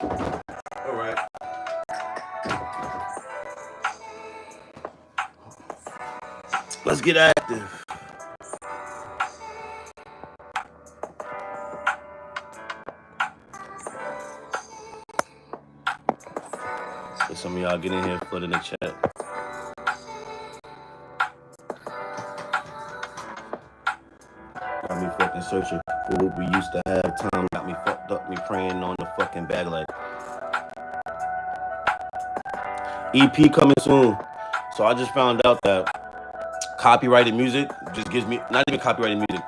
All right. Let's get active. Let some of y'all get in here, flood in the chat. Got me fucking searching for what we used to have. Time got me fucked up, me praying on the fucking bag like EP coming soon. So I just found out that copyrighted music just gives me, not even copyrighted music,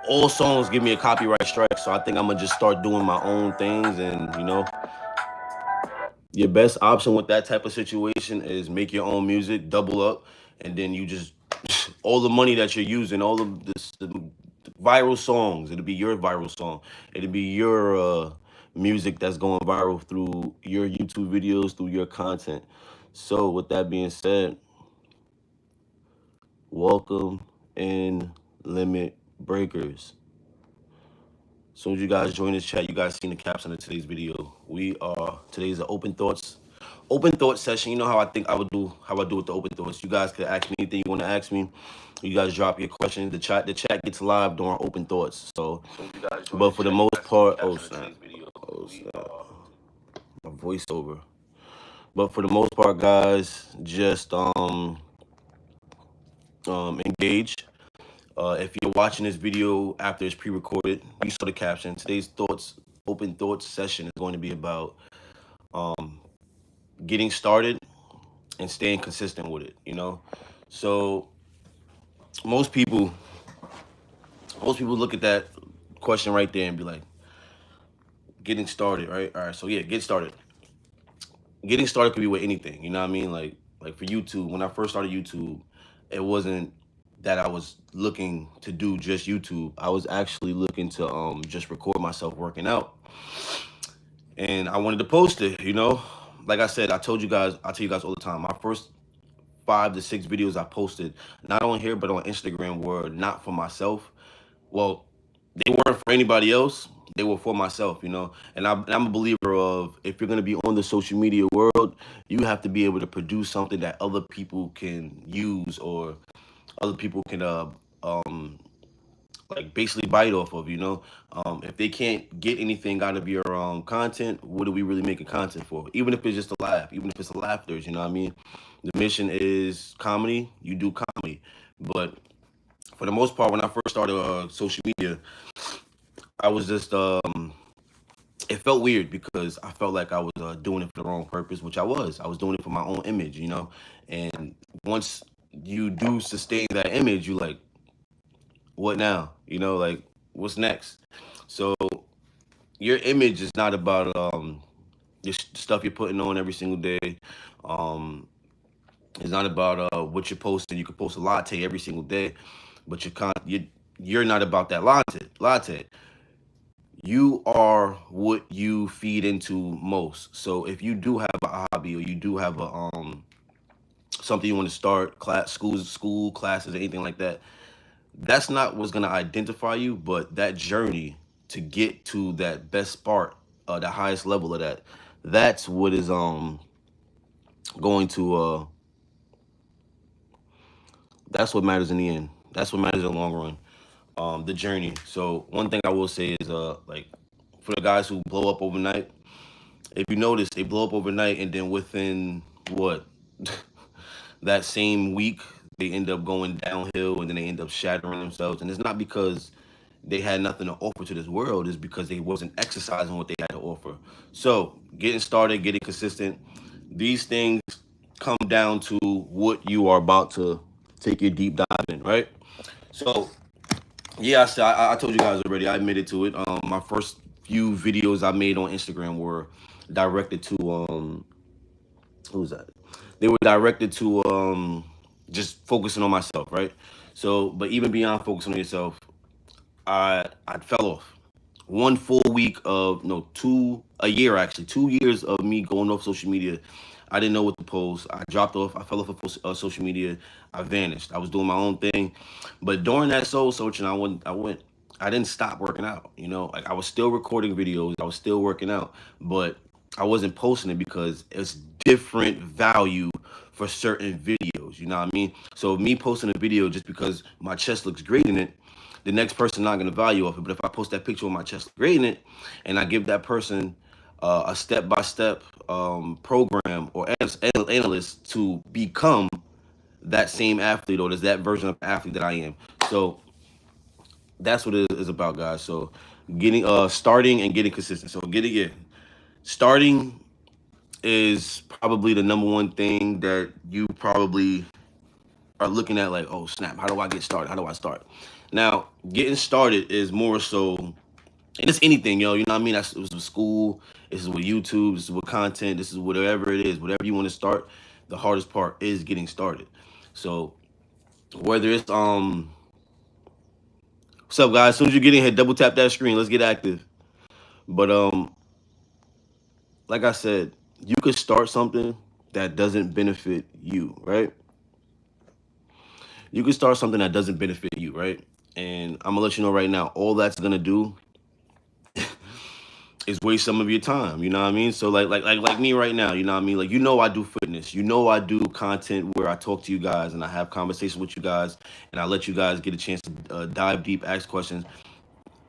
all songs give me a copyright strike. So I think I'm gonna just start doing my own things. And your best option with that type of situation is make your own music, double up, and then you just all the money that you're using, all of this the viral songs, it'll be your viral song. It'll be your music that's going viral through your YouTube videos, through your content. So with that being said, welcome in Limit Breakers. As soon as you guys join this chat, you guys seen the caption of today's video. Today's an open thoughts session. You know how I think I would do, how I do with the open thoughts. You guys could ask me anything you want to ask me. You guys drop your questions. The chat gets live during open thoughts. So but for the most part, my voiceover. But for the most part, guys, just engage. If you're watching this video after it's pre-recorded, you saw the caption. Today's open thoughts session is going to be about getting started and staying consistent with it. So most people look at that question right there and be like, getting started, right? All right, so yeah, get started. Getting started could be with anything, you know what I mean? Like for YouTube, when I first started YouTube, it wasn't that I was looking to do just YouTube. I was actually looking to just record myself working out. And I wanted to post it, Like I said, I tell you guys all the time, my first 5 to 6 videos I posted, not on here, but on Instagram, were not for myself. Well, they weren't for anybody else. They were for myself, And I'm a believer of, if you're going to be on the social media world, you have to be able to produce something that other people can use, or other people can like basically bite off of, if they can't get anything out of your content, what are we really making content for? Even if it's just a laugh, even if it's a laughters, you know what I mean? The mission is comedy, you do comedy. But for the most part, when I first started social media, I was just it felt weird because I felt like I was doing it for the wrong purpose, which I was. I was doing it for my own image, And once you do sustain that image, you like, what now? Like, what's next? So your image is not about your stuff you're putting on every single day. It's not about what you're posting. You can post a latte every single day, but you're not about that latte. You are what you feed into most. So if you do have a hobby, or you do have a something you want to start, school classes, or anything like that, that's not what's going to identify you, but that journey to get to that best part, the highest level of that's what is going to that's what matters in the end. That's what matters in the long run. The journey. So one thing I will say is like, for the guys who blow up overnight, if you notice, they blow up overnight, and then within what that same week, they end up going downhill, and then they end up shattering themselves. And it's not because they had nothing to offer to this world, it's because they wasn't exercising what they had to offer. So getting started, getting consistent, these things come down to what you are about to take your deep dive in, right? So yeah, I told you guys already, I admitted to it. My first few videos I made on Instagram were directed to who was that? They were directed to just focusing on myself, right? So, but even beyond focusing on yourself, I fell off. One full week of a year actually, 2 years of me going off social media. I didn't know what to post. I dropped off. I fell off of social media. I vanished. I was doing my own thing, but during that soul searching, I didn't stop working out. Like, I was still recording videos. I was still working out, but I wasn't posting it because it's different value for certain videos. You know what I mean? So me posting a video just because my chest looks great in it, the next person not gonna value off it. But if I post that picture with my chest great in it, and I give that person a step-by-step program or analyst to become that same athlete or that version of athlete that I am. So that's what it is about, guys. So getting starting and getting consistent. So getting it starting is probably the number one thing that you probably are looking at, like, oh snap, how do I get started? How do I start? Now, getting started is more so, and it's anything, yo. You know what I mean? That's, it was with school. This is with YouTube. This is with content. This is whatever it is. Whatever you want to start, the hardest part is getting started. So whether it's what's up, guys? As soon as you get in here, double tap that screen. Let's get active. But like I said, you could start something that doesn't benefit you, right? You could start something that doesn't benefit you, right? And I'm gonna let you know right now, all that's gonna do is waste some of your time. You know what I mean? So like me right now, you know what I mean? Like, I do fitness. I do content where I talk to you guys and I have conversations with you guys and I let you guys get a chance to dive deep, ask questions.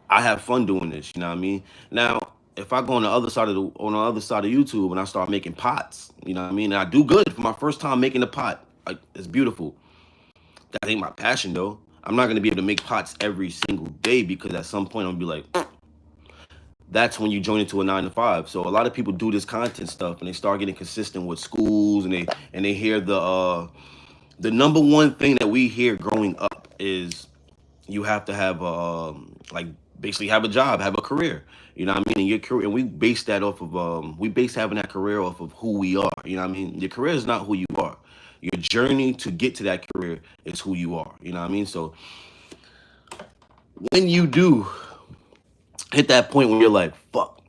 I have fun doing this. You know what I mean? Now, if I go on the other side of YouTube and I start making pots, you know what I mean? And I do good for my first time making a pot. Like, it's beautiful. That ain't my passion though. I'm not gonna be able to make pots every single day because at some point I'm gonna be like, that's when you join into a 9 to 5. So a lot of people do this content stuff and they start getting consistent with schools and they hear the number one thing that we hear growing up is you have to have like basically have a job, have a career. You know what I mean? And your career, and we base that off of we base having that career off of who we are. You know what I mean? Your career is not who you are. Your journey to get to that career is who you are. You know what I mean? So when you do hit that point where you're like, fuck,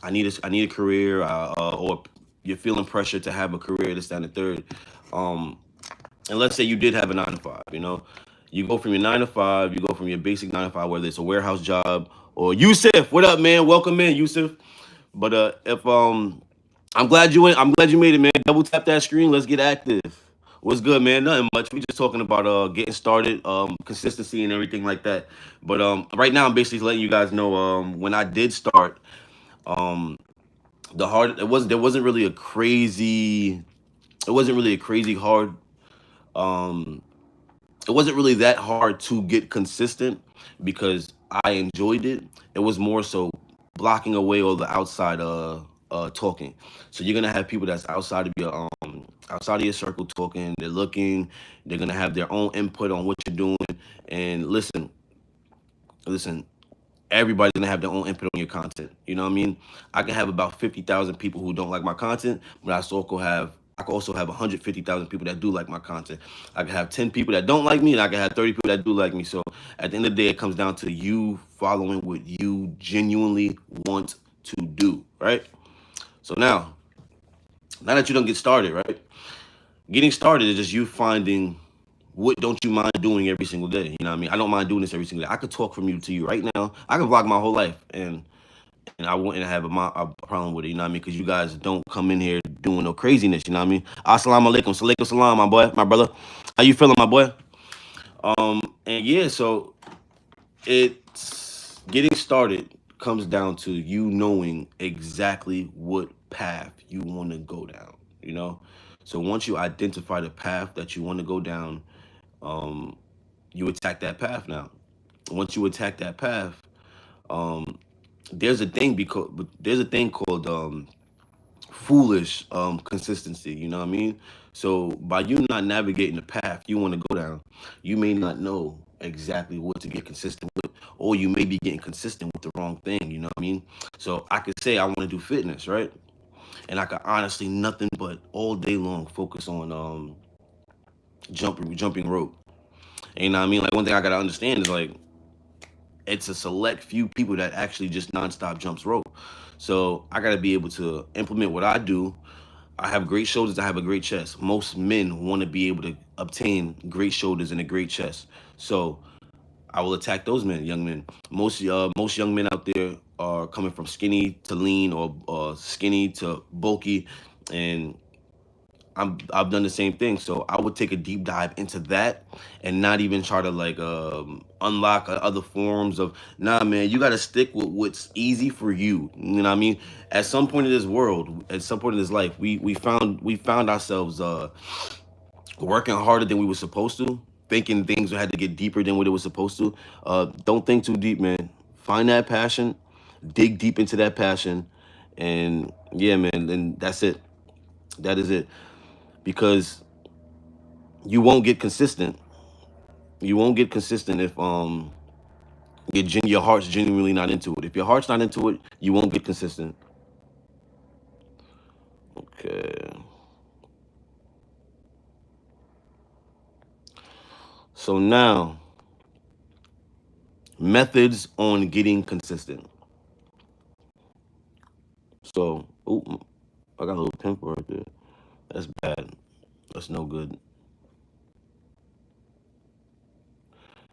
I need a career, or you're feeling pressure to have a career, this, that, and the third. And let's say you did have a 9 to 5, you go from your 9 to 5, you go from your basic 9 to 5, whether it's a warehouse job or Yusuf, what up, man? Welcome in, Yusuf. But if I'm glad you made it, man. Double tap that screen. Let's get active. What's good, man? Nothing much. We just talking about getting started, consistency and everything like that. But right now I'm basically letting you guys know when I did start, there wasn't really a crazy hard, it wasn't really that hard to get consistent because I enjoyed it. It was more so blocking away all the outside talking. So you're gonna have people that's outside of your circle talking. They're looking. They're gonna have their own input on what you're doing. And listen. Everybody's gonna have their own input on your content. You know what I mean? I can have about 50,000 people who don't like my content, but I can also have 150,000 people that do like my content. I can have 10 people that don't like me, and I can have 30 people that do like me. So at the end of the day, it comes down to you following what you genuinely want to do, right? So now that you don't get started, right? Getting started is just you finding what don't you mind doing every single day. You know what I mean? I don't mind doing this every single day. I could talk from you to you right now. I could vlog my whole life, and I wouldn't have a problem with it. You know what I mean? Because you guys don't come in here doing no craziness. You know what I mean? Assalamu alaikum, salaikum salam, my boy, my brother. How you feeling, my boy? And yeah, so it's getting started comes down to you knowing exactly what path you want to go down. So once you identify the path that you want to go down, you attack that path. Now, once you attack that path, there's a thing called foolish consistency. You know what I mean? So by you not navigating the path you want to go down, you may not know exactly what to get consistent with, or you may be getting consistent with the wrong thing. You know what I mean? So I could say I want to do fitness, right? And I could honestly nothing but all day long focus on jumping rope. And you know what I mean? Like, one thing I gotta understand is, like, it's a select few people that actually just nonstop jumps rope. So I gotta be able to implement what I do. I have great shoulders. I have a great chest. Most men want to be able to obtain great shoulders and a great chest. So I will attack those men, young men. Most young men out there are coming from skinny to lean or skinny to bulky, and I've done the same thing. So I would take a deep dive into that and not even try to like unlock other forms of, nah, man, you got to stick with what's easy for you. You know what I mean? At some point in this world, at some point in this life, we found ourselves working harder than we were supposed to, thinking things had to get deeper than what it was supposed to. Don't think too deep, man. Find that passion, dig deep into that passion, and yeah, man, then that's it. That is it. Because you won't get consistent. You won't get consistent if your heart's genuinely not into it. If your heart's not into it, you won't get consistent. Okay. So now, methods on getting consistent. So, oh, I got a little pimple right there. That's bad. That's no good.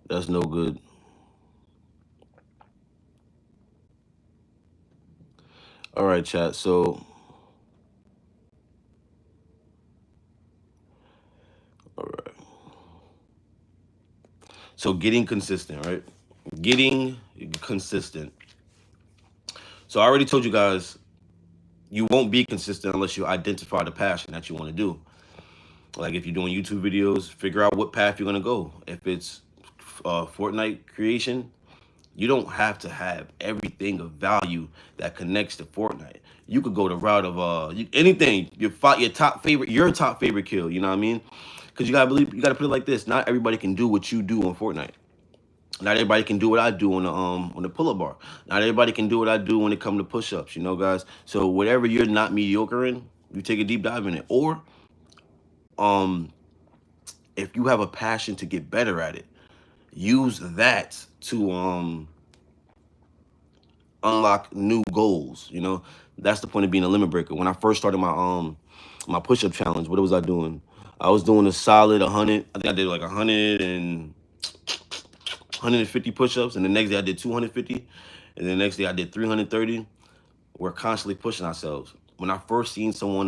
That's no good. All right, chat. So, all right. So getting consistent, right? Getting consistent. So I already told you guys you won't be consistent unless you identify the passion that you want to do. Like if you're doing YouTube videos, figure out what path you're gonna go. If it's Fortnite creation, you don't have to have everything of value that connects to Fortnite. You could go the route of anything. Your top favorite kill. You know what I mean? Because you gotta put it like this. Not everybody can do what you do on Fortnite. Not everybody can do what I do on the pull-up bar. Not everybody can do what I do when it comes to push-ups, you know, guys. So whatever you're not mediocre in, you take a deep dive in it. Or um if you have a passion to get better at it, use that to unlock new goals. You know, that's the point of being a limit breaker. When I first started my push-up challenge, what was I doing? I was doing a solid 100. I think I did like 150 push-ups, and the next day I did 250, and the next day I did 330. We're constantly pushing ourselves. When I first seen someone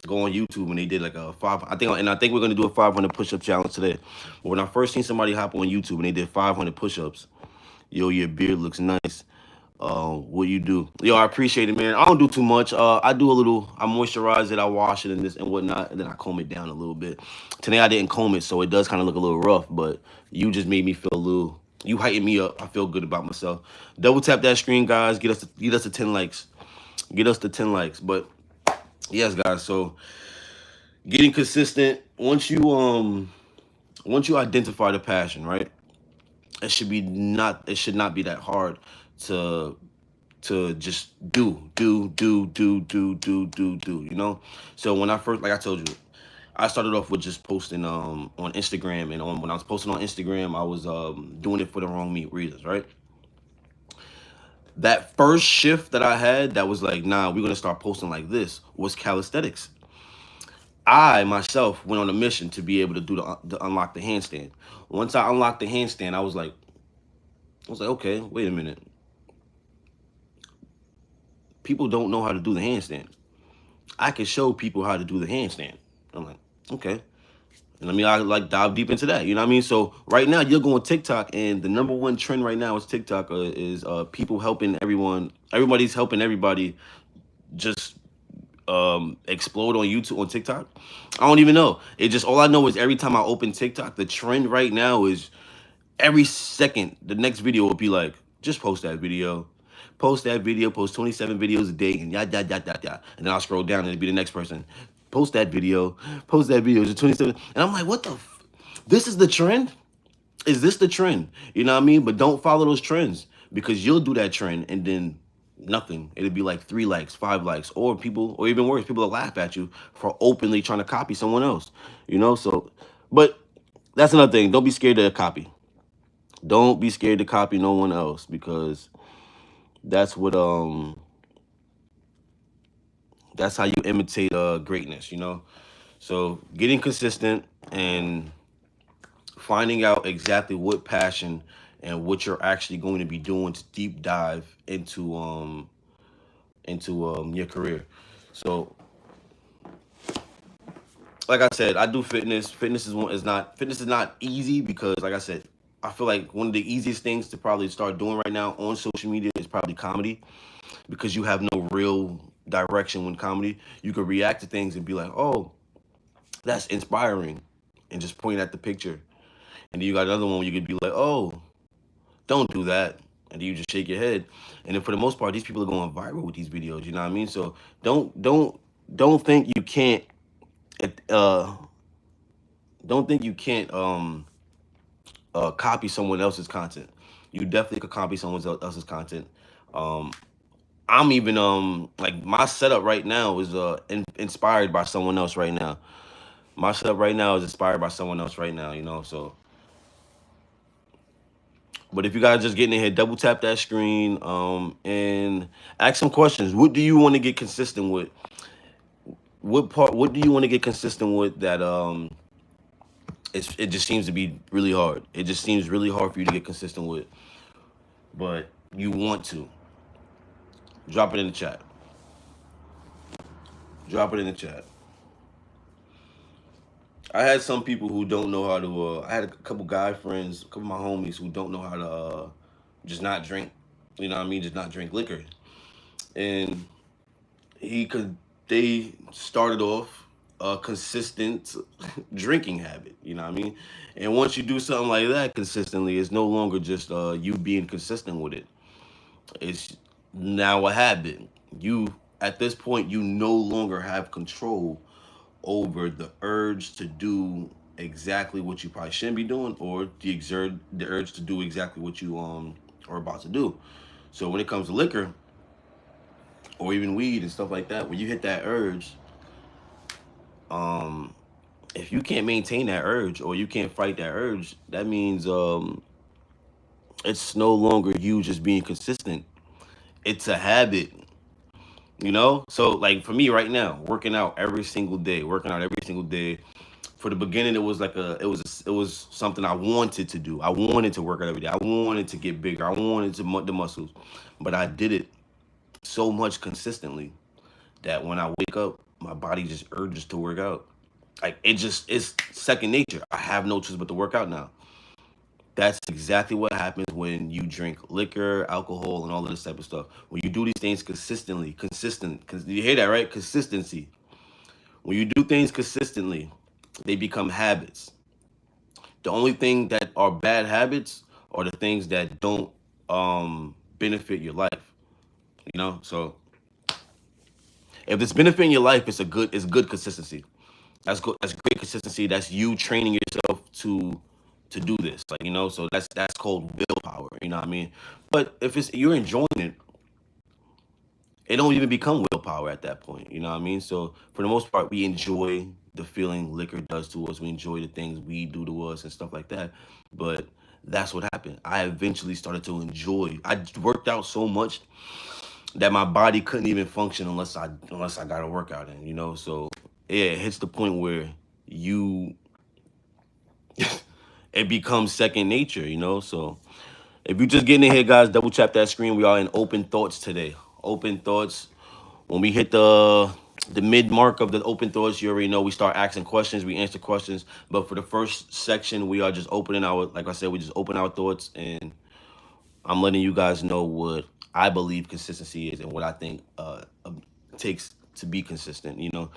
go on YouTube and they did like a I think we're gonna do a 500 push-up challenge today. But when I first seen somebody hop on YouTube and they did 500 push-ups, yo, your beard looks nice. What you do? Yo, I appreciate it, man. I don't do too much. I do a little. I moisturize it, I wash it and this and whatnot, and then I comb it down a little bit. Today I didn't comb it, so it does kind of look a little rough. But you just made me feel a little. You heightened me up. I feel good about myself. Double tap that screen, guys. Get us to 10 likes. Get us to 10 likes. But yes, guys. So getting consistent. Once you identify the passion, right? It should not be that hard to just do, you know. So when I first, like I told you, I started off with just posting on Instagram, and when I was posting on Instagram, I was doing it for the wrong reasons, right? That first shift that I had, that was like, nah, we're gonna start posting like this, was calisthenics. I myself went on a mission to be able to do to unlock the handstand. Once I unlocked the handstand, I was like, okay, wait a minute. People don't know how to do the handstand. I can show people how to do the handstand. I'm like, okay. And I like dive deep into that. You know what I mean? So right now you're going TikTok, and the number one trend right now is TikTok is people helping everyone. Everybody's helping everybody just explode on YouTube, on TikTok. I don't even know. It just, all I know is every time I open TikTok, the trend right now is every second the next video will be like, just post that video. Post that video, post 27 videos a day, and yada, yada, yada, yada. And then I'll scroll down and it'll be the next person. Post that video, it's 27. And I'm like, what the this is the trend? Is this the trend? You know what I mean? But don't follow those trends, because you'll do that trend and then nothing. It'll be like 3 likes, 5 likes, or even worse, people will laugh at you for openly trying to copy someone else. You know, so, but that's another thing. Don't be scared to copy. Don't be scared to copy no one else, because that's what that's how you imitate greatness, you know. So getting consistent and finding out exactly what passion and what you're actually going to be doing to deep dive into your career. So, like I said, I do fitness. Fitness is not easy because, like I said, I feel like one of the easiest things to probably start doing right now on social media is probably comedy, because you have no real direction when comedy. You could react to things and be like, "Oh, that's inspiring," and just point at the picture. And then you got another one where you could be like, "Oh, don't do that," and then you just shake your head. And then for the most part, these people are going viral with these videos. You know what I mean? So don't think you can't. Uh, don't think you can't copy someone else's content. You definitely could copy someone else's content. Um, I'm even like my setup right now is inspired by someone else right now. My setup right now is inspired by someone else right now. You know, so but if you guys just getting in here, double tap that screen and ask some questions. What do you want to get consistent with? What do you want to get consistent with that it just seems to be really hard. It just seems really hard for you to get consistent with, but you want to. Drop it in the chat. Drop it in the chat. I had some people who don't know how to. I had a couple guy friends, a couple of my homies who don't know how to just not drink. You know what I mean? Just not drink liquor. And he could. They started off a consistent drinking habit. You know what I mean? And once you do something like that consistently, it's no longer just you being consistent with it. It's now a habit. You at this point you no longer have control over the urge to do exactly what you probably shouldn't be doing, or the urge to do exactly what you are about to do. So when it comes to liquor or even weed and stuff like that, when you hit that urge, um if you can't maintain that urge or you can't fight that urge, that means it's no longer you just being consistent. It's a habit. You know, so like for me right now, working out every single day. For the beginning, it was like it was something I wanted to do. I wanted to work out every day. I wanted to get bigger. I wanted to the muscles, but I did it so much consistently that when I wake up, my body just urges to work out. Like it's second nature. I have no choice but to work out now. That's exactly what happens when you drink liquor, alcohol, and all of this type of stuff. When you do these things consistently, because you hear that, right? Consistency. When you do things consistently, they become habits. The only thing that are bad habits are the things that don't benefit your life. You know, so if it's benefiting your life, it's good consistency. That's good. That's great consistency. That's you training yourself to do this. Like, you know, so that's called willpower. You know what I mean? But if it's you're enjoying it, it don't even become willpower at that point. You know what I mean? So for the most part, we enjoy the feeling liquor does to us. We enjoy the things we do to us and stuff like that. But that's what happened. I eventually started to enjoy. I worked out so much that my body couldn't even function unless I got a workout in. You know, so yeah, it hits the point where you it becomes second nature. You know, so if you're just getting in here, guys, double tap that screen. We are in open thoughts today. Open thoughts. When we hit the mid mark of the open thoughts, you already know we start asking questions. We answer questions. But for the first section, we are just opening our, like I said, we just open our thoughts, and I'm letting you guys know what I believe consistency is and what I think takes to be consistent. You know,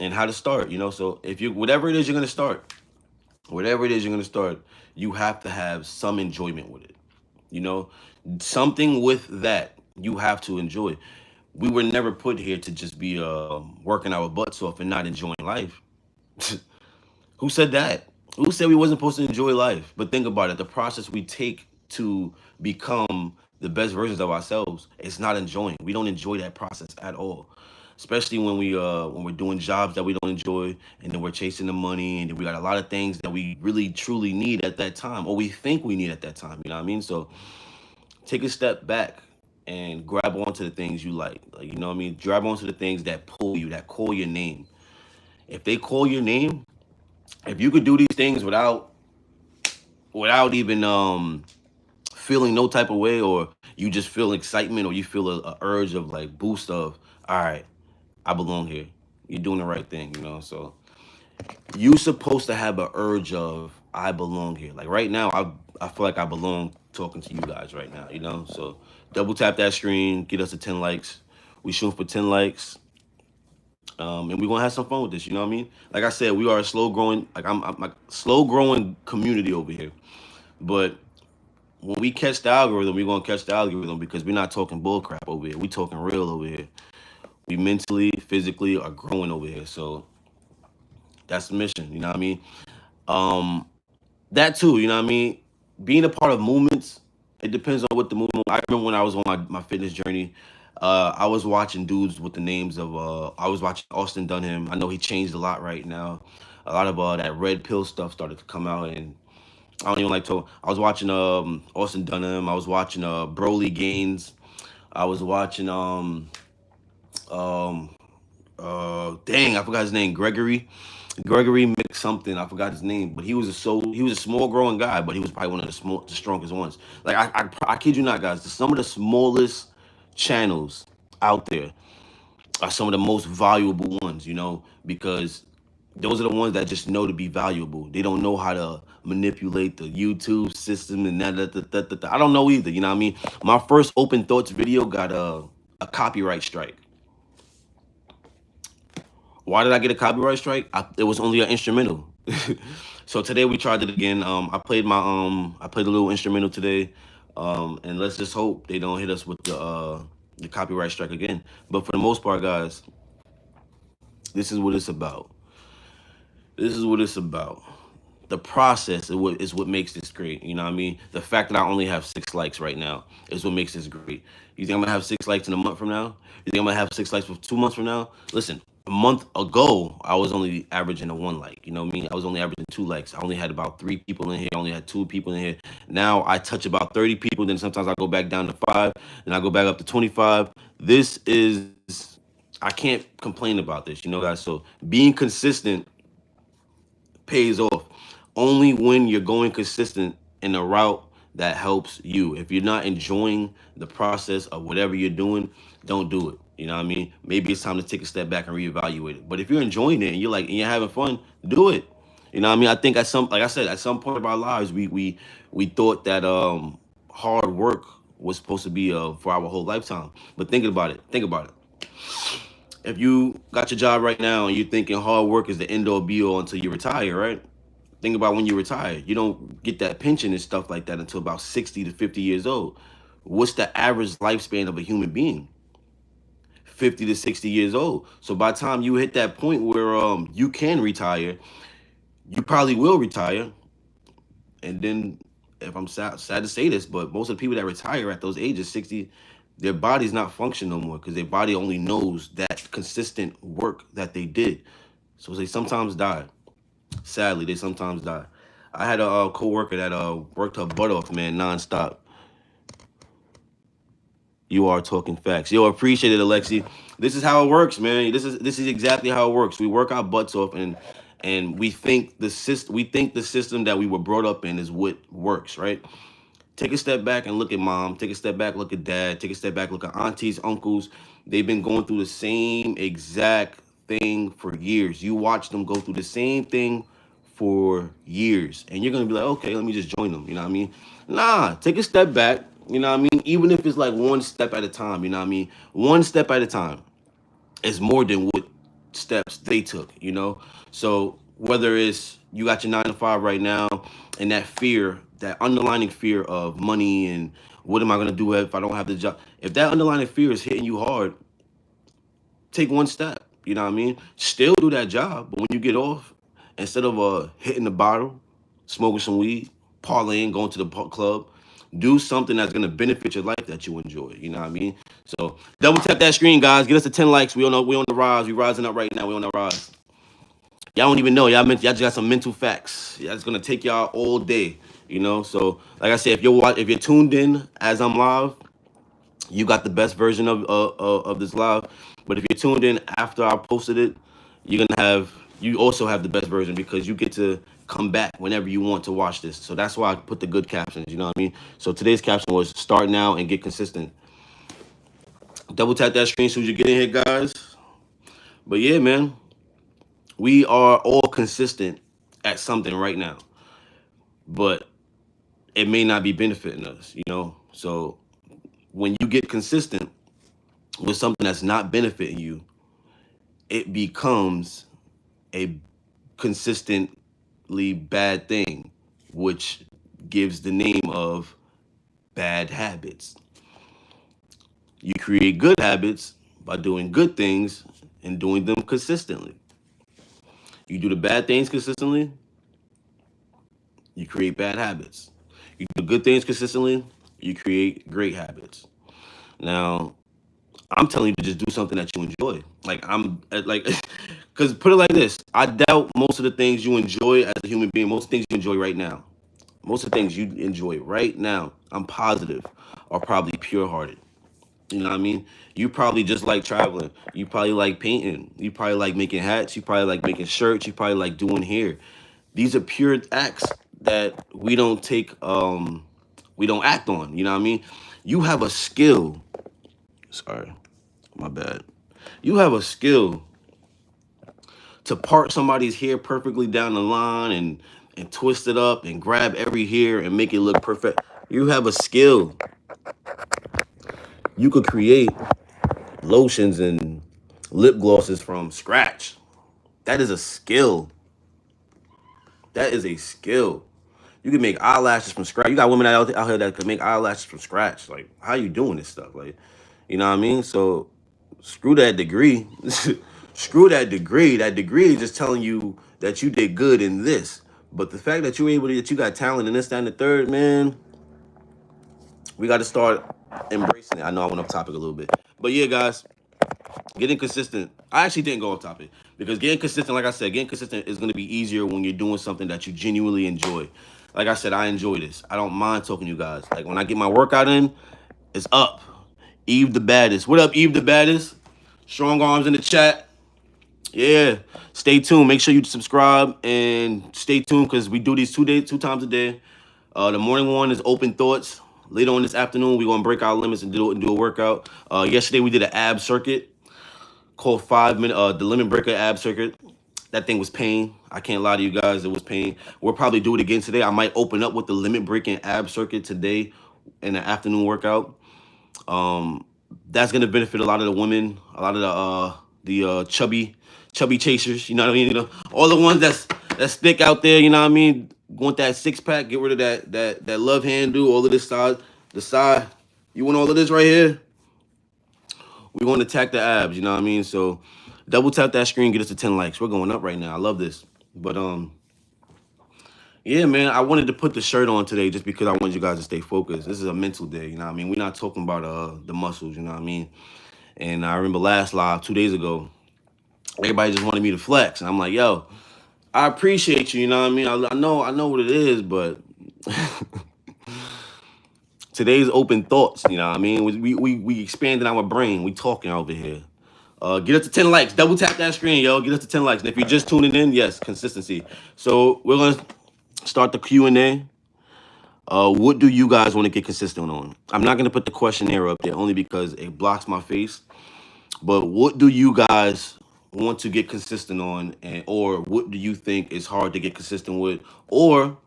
and how to start. You know, so if you whatever it is you're gonna start, whatever it is you're gonna start, you have to have some enjoyment with it. You know, something with that you have to enjoy. We were never put here to just be working our butts off and not enjoying life. Who said that? Who said we wasn't supposed to enjoy life? But think about it. The process we take to become the best versions of ourselves, it's not enjoying. We don't enjoy that process at all. Especially when we're doing jobs that we don't enjoy, and then we're chasing the money, and then we got a lot of things that we really truly need at that time, or we think we need at that time. You know what I mean? So take a step back and grab onto the things you like, you know what I mean, grab onto the things that pull you, that call your name. If they call your name, if you could do these things without even feeling no type of way, or you just feel excitement, or you feel a urge of like boost of, all right, I belong here. You're doing the right thing, you know. So you supposed to have an urge of I belong here. Like right now, I feel like I belong talking to you guys right now, you know. So double tap that screen, get us to 10 likes. We shoot for 10 likes, and we're gonna have some fun with this. You know what I mean? Like I said, we are a slow growing, I'm like slow growing community over here. But when we catch the algorithm, we're gonna catch the algorithm because we're not talking bull crap over here. We talking real over here. We mentally, physically are growing over here. So that's the mission. You know what I mean? Um, that too. You know what I mean? Being a part of movements, it depends on what the movement. I remember when I was on my fitness journey. I was watching dudes with the names of. I was watching Austin Dunham. I know he changed a lot right now. A lot of that red pill stuff started to come out, and I don't even like to. I was watching Austin Dunham. I was watching Broly Gaines. I was watching um dang, I forgot his name. Gregory Mick something. I forgot his name, but he was a small growing guy, but he was probably one of the strongest ones. Like I kid you not, guys. Some of the smallest channels out there are some of the most valuable ones, you know, because those are the ones that just know to be valuable. They don't know how to manipulate the YouTube system and that. I don't know either. You know what I mean? My first Open Thoughts video got a copyright strike. Why did I get a copyright strike? It was only an instrumental. So today we tried it again. I played a little instrumental today. And let's just hope they don't hit us with the copyright strike again. But for the most part, guys, this is what it's about. This is what it's about. The process is what makes this great. You know what I mean? The fact that I only have 6 likes right now is what makes this great. You think I'm gonna have 6 likes in a month from now? You think I'm gonna have 6 likes for 2 months from now? Listen, a month ago, I was only averaging a 1 like. You know what I mean? I was only averaging 2 likes. I only had about 3 people in here. I only had 2 people in here. Now I touch about 30 people. Then sometimes I go back down to 5. Then I go back up to 25. This is, I can't complain about this, you know, guys. So being consistent pays off only when you're going consistent in a route that helps you. If you're not enjoying the process of whatever you're doing, don't do it. You know what I mean? Maybe it's time to take a step back and reevaluate it. But if you're enjoying it and you're having fun, do it. You know what I mean? I think like I said, at some point of our lives, we thought that hard work was supposed to be for our whole lifetime. But think about it. If you got your job right now and you're thinking hard work is the end all be all until you retire, right? Think about when you retire. You don't get that pension and stuff like that until about 60 to 50 years old. What's the average lifespan of a human being? 50 to 60 years old. So by the time you hit that point where you can retire, you probably will retire. And then, if I'm sad to say this, but most of the people that retire at those ages, 60, their body's not functioning no more because their body only knows that consistent work that they did. So they sometimes die. Sadly, they sometimes die. I had a coworker that worked her butt off, man, nonstop. You are talking facts. Yo, appreciate it, Alexi. This is how it works, man. This is exactly how it works. We work our butts off, and we think the system that we were brought up in is what works, right? Take a step back and look at mom. Take a step back, look at dad. Take a step back, look at aunties, uncles. They've been going through the same exact thing for years. You watch them go through the same thing for years, and you're gonna be like, okay, let me just join them. You know what I mean? Nah, take a step back. You know what I mean? Even if it's like one step at a time. You know what I mean? One step at a time is more than what steps they took. You know? So whether it's you got your 9 to 5 right now, and that fear, that underlying fear of money and what am I gonna do if I don't have the job? If that underlying fear is hitting you hard, take one step. You know what I mean? Still do that job, but when you get off, instead of hitting the bottle, smoking some weed, parlaying, going to the club, do something that's gonna benefit your life that you enjoy. You know what I mean? So double tap that screen, guys. Get us to 10 likes. We on the rise. We rising up right now. We on the rise. Y'all don't even know. Y'all just got some mental facts. Yeah, it's gonna take y'all all day. You know. So like I said, if you're tuned in as I'm live, you got the best version of this live. But if you're tuned in after I posted it, you also have the best version because you get to come back whenever you want to watch this. So that's why I put the good captions, you know what I mean? So today's caption was start now and get consistent. Double tap that screen so you get in here, guys. But yeah, man, we are all consistent at something right now, but it may not be benefiting us, you know? So when you get consistent with something that's not benefiting you, it becomes a consistently bad thing, which gives the name of bad habits. You create good habits by doing good things and doing them consistently. You do the bad things consistently, you create bad habits. You do good things consistently, you create great habits. Now, I'm telling you to just do something that you enjoy. Because put it like this, I doubt most of the things you enjoy as a human being, most things you enjoy right now, most of the things you enjoy right now, I'm positive, are probably pure hearted. You know what I mean? You probably just like traveling. You probably like painting. You probably like making hats. You probably like making shirts. You probably like doing hair. These are pure acts that we don't act on. You know what I mean? You have a skill. Sorry, my bad. You have a skill to part somebody's hair perfectly down the line and twist it up and grab every hair and make it look perfect. You have a skill. You could create lotions and lip glosses from scratch. That is a skill. That is a skill. You can make eyelashes from scratch. You got women out here that can make eyelashes from scratch. Like, how you doing this stuff? Like, you know what I mean? So, screw that degree. Screw that degree. That degree is just telling you that you did good in this. But the fact that you're able to, that you got talent in this, that, and the third, man, we got to start embracing it. I know I went off topic a little bit. But yeah, guys, getting consistent. I actually didn't go off topic because getting consistent, like I said, getting consistent is going to be easier when you're doing something that you genuinely enjoy. Like I said, I enjoy this. I don't mind talking to you guys. Like when I get my workout in, it's up. Eve the baddest. What up, Eve the baddest? Strong arms in the chat. Yeah. Stay tuned. Make sure you subscribe and stay tuned because we do these 2 times a day. The morning one is open thoughts. Later on this afternoon, we're gonna break our limits and do a workout. Yesterday we did an ab circuit called 5 minute the limit breaker ab circuit. That thing was pain. I can't lie to you guys, it was pain. We'll probably do it again today. I might open up with the limit breaking ab circuit today in the afternoon workout. That's gonna benefit a lot of the women, a lot of the chubby chasers. You know what I mean? You know, all the ones that's thick out there. You know what I mean? Want that 6-pack? Get rid of that love handle. All of this side, the side. You want all of this right here? We want to attack the abs. You know what I mean? So double tap that screen, get us to 10 likes. We're going up right now. I love this. But yeah, man, I wanted to put the shirt on today just because I wanted you guys to stay focused. This is a mental day, you know what I mean? We're not talking about the muscles, you know what I mean? And I remember last live 2 days ago, everybody just wanted me to flex. And I'm like, yo, I appreciate you, you know what I mean? I know what it is, but today's open thoughts, you know what I mean? We expanding our brain. We talking over here. Get us to 10 likes. Double tap that screen, yo. Get us to 10 likes. And if you're just tuning in, yes, consistency. So we're going to start the Q&A. What do you guys want to get consistent on? I'm not going to put the questionnaire up there only because it blocks my face. But what do you guys want to get consistent on? Or what do you think is hard to get consistent with? Or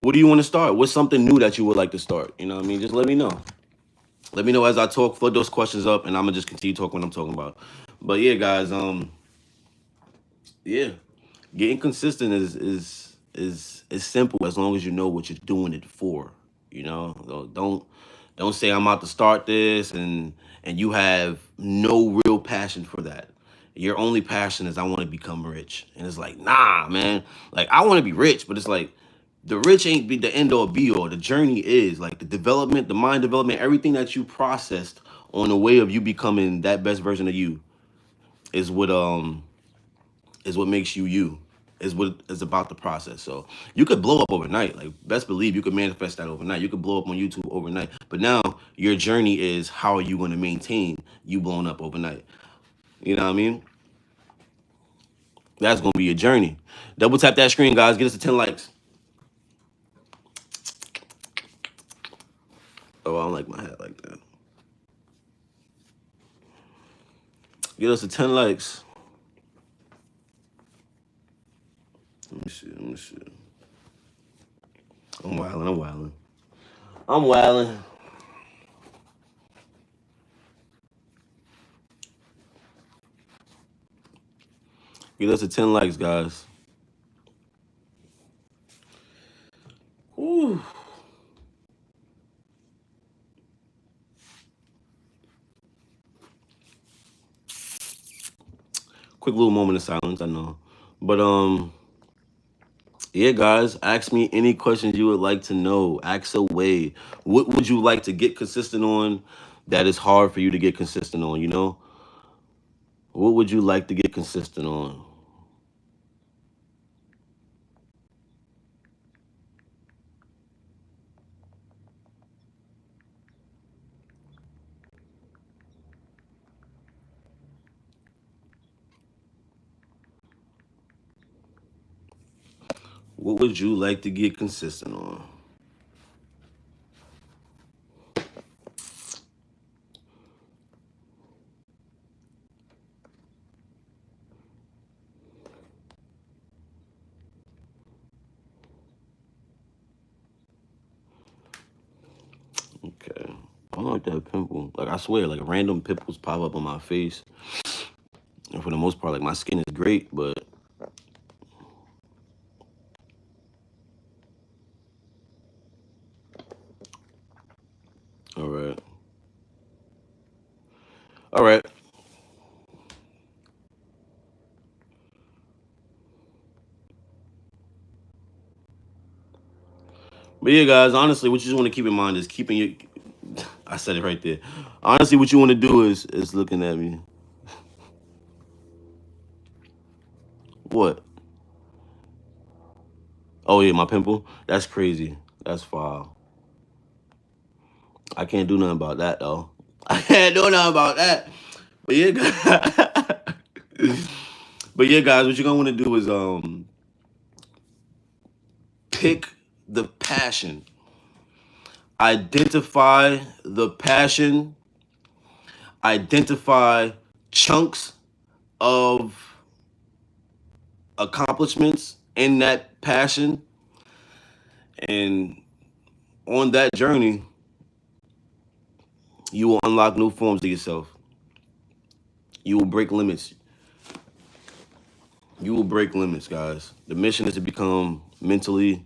what do you want to start? What's something new that you would like to start? You know what I mean? Just let me know. Let me know as I talk. Flood those questions up, and I'm gonna just continue talking what I'm talking about. But yeah, guys, yeah, getting consistent is simple as long as you know what you're doing it for. You know, so don't say I'm about to start this and you have no real passion for that. Your only passion is I want to become rich, and it's like, nah, man. Like I want to be rich, but it's like the rich ain't be the end all be all. The journey is like the development, the mind development, everything that you processed on the way of you becoming that best version of you is what makes you you. Is what is about the process. So you could blow up overnight. Like best believe you could manifest that overnight. You could blow up on YouTube overnight. But now your journey is how are you going to maintain you blowing up overnight? You know what I mean? That's gonna be a journey. Double tap that screen, guys. Get us to 10 likes. Oh, I don't like my hat like that. Get us to 10 likes. Let me see. Let me see. I'm wilding. I'm wilding. I'm wilding. Get us to 10 likes, guys. Ooh. Quick little moment of silence, I know. But yeah, guys, ask me any questions you would like to know. Ask away. What would you like to get consistent on that is hard for you to get consistent on, you know? What would you like to get consistent on? What would you like to get consistent on? Okay. I don't like that pimple. Like, I swear, like, random pimples pop up on my face. And for the most part, like, my skin is great, but all right. All right. But yeah, guys, honestly, what you just want to keep in mind is keeping your. I said it right there. Honestly, what you want to do is looking at me. What? Oh yeah, my pimple. That's crazy. That's foul. I can't do nothing about that though. I can't do nothing about that. But yeah, but yeah, guys, what you're gonna want to do is pick the passion. Identify the passion. Identify chunks of accomplishments in that passion. And on that journey, you will unlock new forms of yourself. You will break limits. You will break limits, guys. The mission is to become mentally,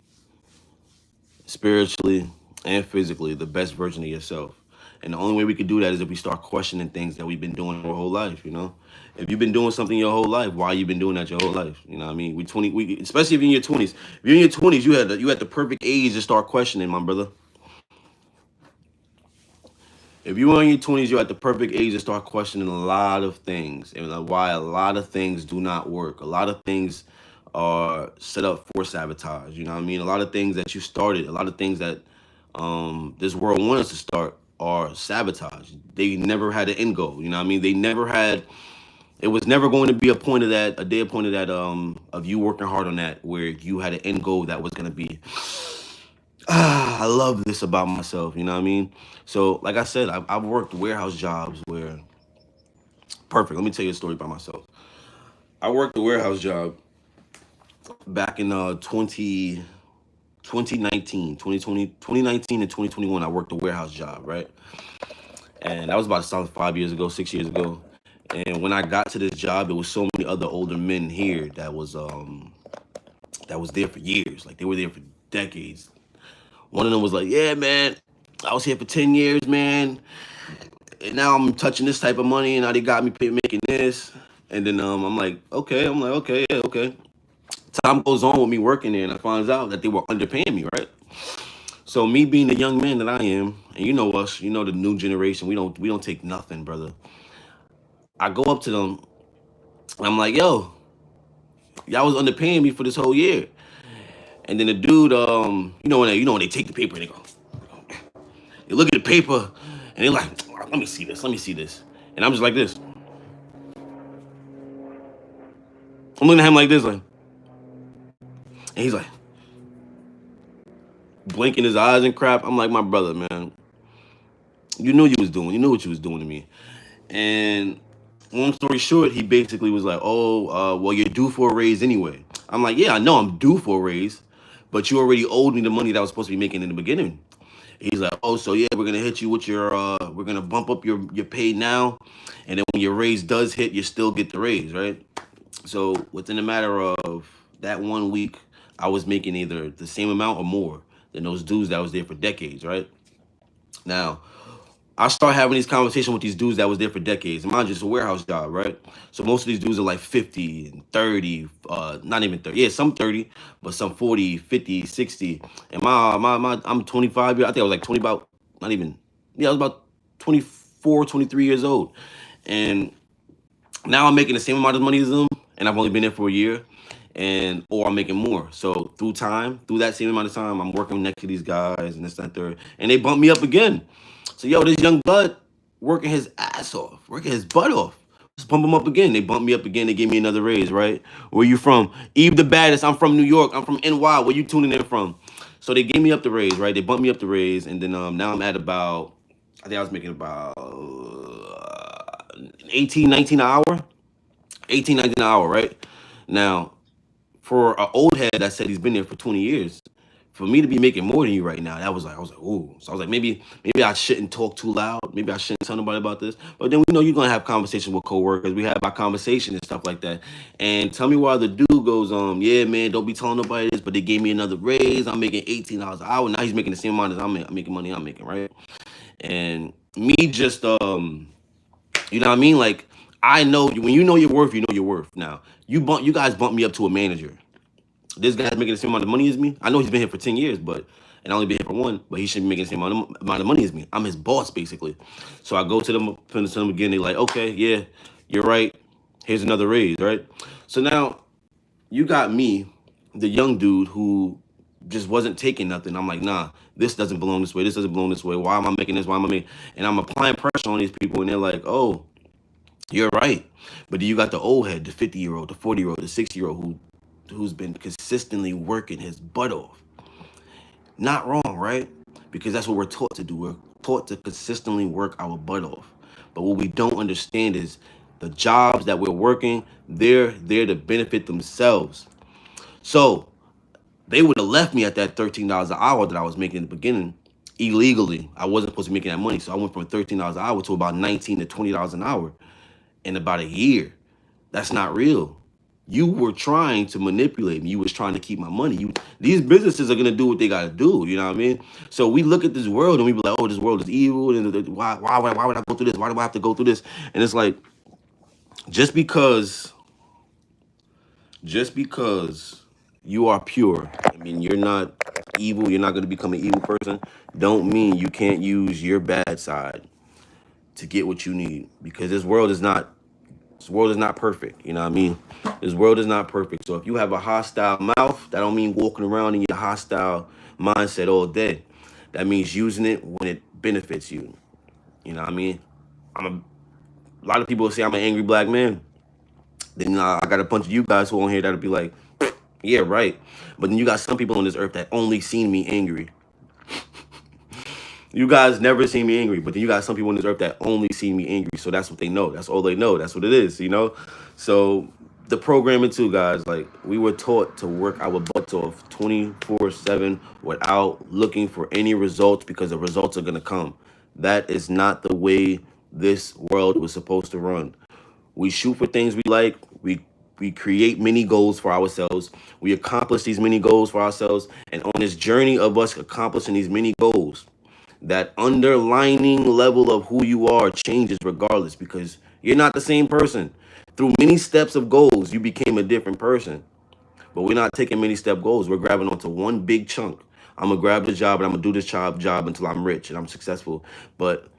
spiritually, and physically the best version of yourself. And the only way we can do that is if we start questioning things that we've been doing our whole life, you know? If you've been doing something your whole life, why you been doing that your whole life? You know what I mean? Especially if you're in your 20s. If you're in your 20s, you had the perfect age to start questioning, my brother. If you were in your 20s, you're at the perfect age to start questioning a lot of things and why a lot of things do not work. A lot of things are set up for sabotage. You know what I mean? A lot of things that you started, a lot of things that this world wants us to start are sabotage. They never had an end goal. You know what I mean? They never had. It was never going to be a point of that, a day appointed that of you working hard on that, where you had an end goal that was going to be. I love this about myself. You know what I mean? So, like I said, I've worked warehouse jobs where. Perfect. Let me tell you a story about myself. I worked a warehouse job back in 2019, 2019 and 2021. I worked a warehouse job, right? And that was about a solid 5 years ago, 6 years ago. And when I got to this job, there was so many other older men here that was there for years. Like, they were there for decades. One of them was like, "Yeah, man, I was here for 10 years, man. And now I'm touching this type of money, and now they got me making this." And then I'm like, okay. I'm like, okay, yeah, okay. Time goes on with me working there, and I find out that they were underpaying me, right? So me being the young man that I am, and you know us, you know the new generation, we don't take nothing, brother. I go up to them, and I'm like, "Yo, y'all was underpaying me for this whole year." And then the dude, when they take the paper and they look at the paper, and they're like, "Let me see this, let me see this," and I'm just like this. I'm looking at him like this, like, and he's like blinking his eyes and crap. I'm like, my brother, man, you knew you knew what you was doing to me. And long story short, he basically was like, "Oh, well, you're due for a raise anyway." I'm like, "Yeah, I know I'm due for a raise, but you already owed me the money that I was supposed to be making in the beginning." He's like, "Oh, so yeah, we're gonna hit you with your, we're gonna bump up your pay now, and then when your raise does hit, you still get the raise, right?" So within a matter of that 1 week, I was making either the same amount or more than those dudes that was there for decades, right? Now, I start having these conversations with these dudes that was there for decades. Mind you, it's a warehouse job, right? So most of these dudes are like 50 and 30, not even 30. Yeah, some 30, but some 40, 50, 60. And I'm 25 years, I think I was like 20 about, not even, yeah, I was about 24, 23 years old. And now I'm making the same amount of money as them, and I've only been there for a year, and or I'm making more. So through that same amount of time, I'm working next to these guys and this and that third, and they bump me up again. So yo, this young bud working his ass off, working his butt off. Just bump him up again. They bump me up again. They gave me another raise, right? Where you from? Eve the baddest. I'm from New York. I'm from NY. Where you tuning in from? So they gave me up the raise, right? They bumped me up the raise, and then now I'm at about, I think I was making about 18, 19 an hour. 18, 19 an hour, right? Now, for an old head that said he's been there for 20 years, for me to be making more than you right now, that was like, I was like, ooh. So I was like, maybe I shouldn't talk too loud. Maybe I shouldn't tell nobody about this. But then we know you're gonna have conversations with coworkers. We have our conversation and stuff like that. And tell me why the dude goes, yeah, man, don't be telling nobody this, but they gave me another raise. I'm making $18 an hour. Now he's making the same amount as I'm making money I'm making, right? And me just you know what I mean? Like, I know when you know your worth, you know your worth. Now, you guys bumped me up to a manager. This guy's making the same amount of money as me. I know he's been here for 10 years, but and I only been here for one, but he should be making the same amount of money as me. I'm his boss, basically. So I go to them again. They're like, okay, yeah, you're right. Here's another raise, right? So now you got me, the young dude who just wasn't taking nothing. I'm like, nah, this doesn't belong this way. This doesn't belong this way. Why am I making this? Why am I making? And I'm applying pressure on these people, and they're like, oh, you're right. But then you got the old head, the 50-year-old, the 40-year-old, the 60-year-old who's been consistently working his butt off. Not wrong, right? Because that's what we're taught to do. We're taught to consistently work our butt off. But what we don't understand is the jobs that we're working, they're there to benefit themselves. So they would have left me at that $13 an hour that I was making in the beginning illegally. I wasn't supposed to be making that money. So I went from $13 an hour to about $19 to $20 an hour in about a year. That's not real. You were trying to manipulate me. You was trying to keep my money. These businesses are gonna do what they gotta do. You know what I mean? So we look at this world and we be like, "Oh, this world is evil." And why would I go through this? Why do I have to go through this? And it's like, just because you are pure, I mean, you're not evil. You're not gonna become an evil person. Don't mean you can't use your bad side to get what you need. Because this world is not perfect. You know what I mean? This world is not perfect. So if you have a hostile mouth, that don't mean walking around in your hostile mindset all day. That means using it when it benefits you. You know what I mean? A lot of people say I'm an angry black man. Then I got a bunch of you guys who on here that'll be like, yeah, right. But then you got some people on this earth that only seen me angry. You guys never see me angry, but then you got some people on this earth that only see me angry. So that's what they know. That's all they know. That's what it is, you know? So the programming too, guys, like we were taught to work our butts off 24/7 without looking for any results because the results are going to come. That is not the way this world was supposed to run. We shoot for things we like. We create mini goals for ourselves. We accomplish these mini goals for ourselves. And on this journey of us accomplishing these mini goals, that underlining level of who you are changes regardless because you're not the same person. Through many steps of goals, you became a different person. But we're not taking many step goals. We're grabbing onto one big chunk. I'm going to grab the job and I'm going to do this job until I'm rich and I'm successful. But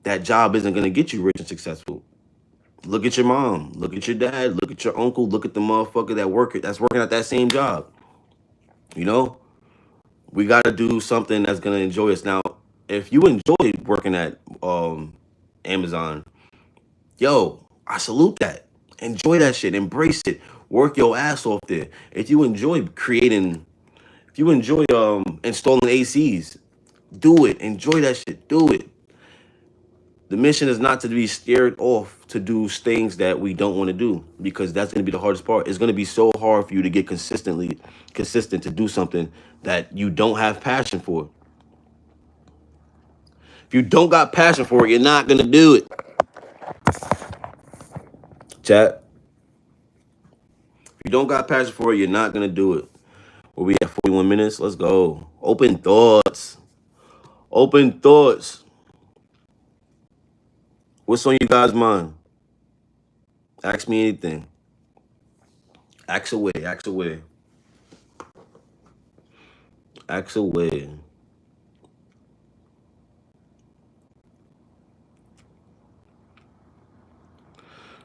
that job isn't going to get you rich and successful. Look at your mom. Look at your dad. Look at your uncle. Look at the motherfucker that's working at that same job. You know? We got to do something that's going to enjoy us. Now, if you enjoy working at Amazon, yo, I salute that. Enjoy that shit. Embrace it. Work your ass off there. If you enjoy creating, if you enjoy installing ACs, do it. Enjoy that shit. Do it. The mission is not to be scared off to do things that we don't want to do, because that's going to be the hardest part. It's going to be so hard for you to get consistent to do something that you don't have passion for. If you don't got passion for it, you're not going to do it. Chat. If you don't got passion for it, you're not going to do it. Where we at 41 minutes? Let's go. Open thoughts. Open thoughts. What's on you guys' mind? Ask me anything. Ask away. Ask away. Ask away.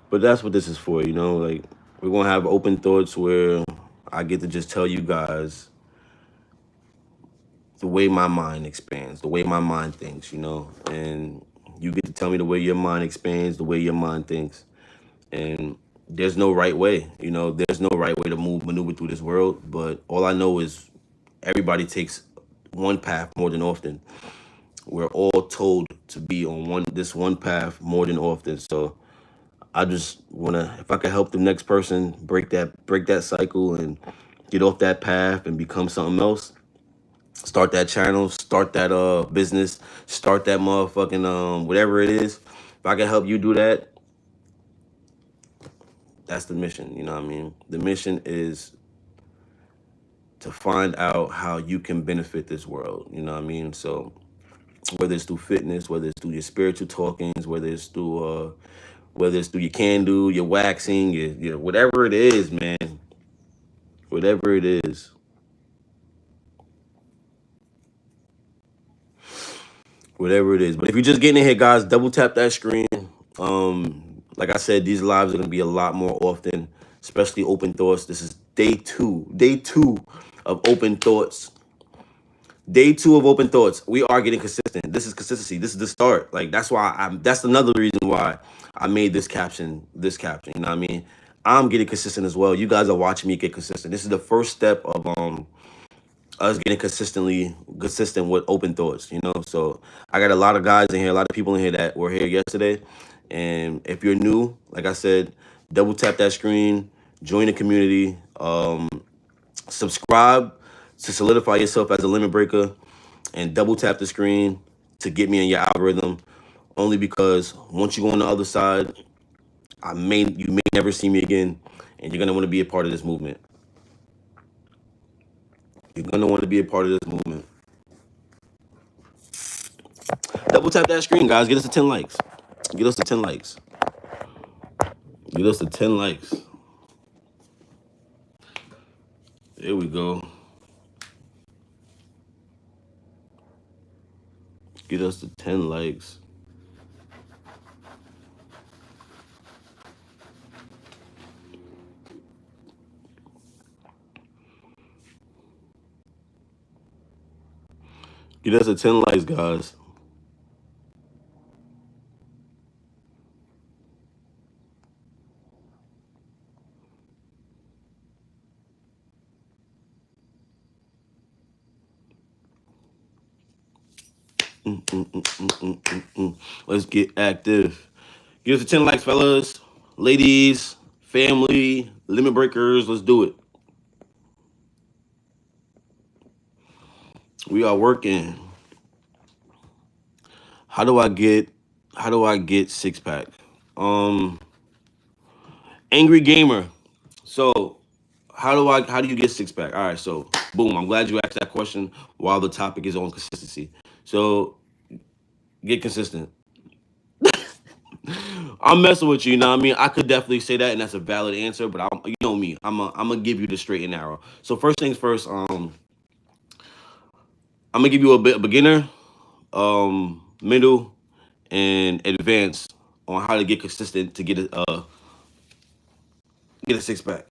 But that's what this is for, you know? Like, we're going to have open thoughts where I get to just tell you guys the way my mind expands, the way my mind thinks, you know? And you get to tell me the way your mind expands, the way your mind thinks. And there's no right way, you know? There's no right way to maneuver through this world. But all I know is everybody takes one path more than often. We're all told to be on this one path more than often. So I just wanna, if I could help the next person break that cycle and get off that path and become something else, start that channel, start that business, start that motherfucking whatever it is. If I can help you do that, that's the mission. You know what I mean? The mission is to find out how you can benefit this world. You know what I mean? So whether it's through fitness, whether it's through your spiritual talkings, whether it's through your candle, your waxing, your whatever it is, man. Whatever it is. Whatever it is. But if you're just getting in here, guys, double tap that screen. Like I said, these lives are gonna be a lot more often, especially open thoughts. This is day two. Day two of open thoughts. Day two of open thoughts. We are getting consistent. This is consistency. This is the start. Like, that's why that's another reason why I made this caption. You know what I mean? I'm getting consistent as well. You guys are watching me get consistent. This is the first step of us getting consistent with open thoughts, you know? So I got a lot of guys in here, a lot of people in here that were here yesterday. And if you're new, like I said, double tap that screen, join the community, subscribe to solidify yourself as a limit breaker, and double tap the screen to get me in your algorithm. Only because once you go on the other side, you may never see me again, and you're gonna want to be a part of this movement. You're gonna want to be a part of this movement. Double tap that screen, guys. Get us to 10 likes. Get us to 10 likes. Get us to 10 likes. There we go. Get us to 10 likes. Get us to 10 likes, guys. Let's get active. Get us to 10 likes, fellas, ladies, family, limit breakers. Let's do it. We are working. How do I get six pack? Angry gamer. So how do you get six pack? All right, so boom. I'm glad you asked that question while the topic is on consistency. So get consistent. I'm messing with you, you know what I mean? I could definitely say that, and that's a valid answer, but you know me, I'm gonna give you the straight and narrow. So first things first, I'm gonna give you a beginner, middle, and advanced on how to get consistent to get a six pack.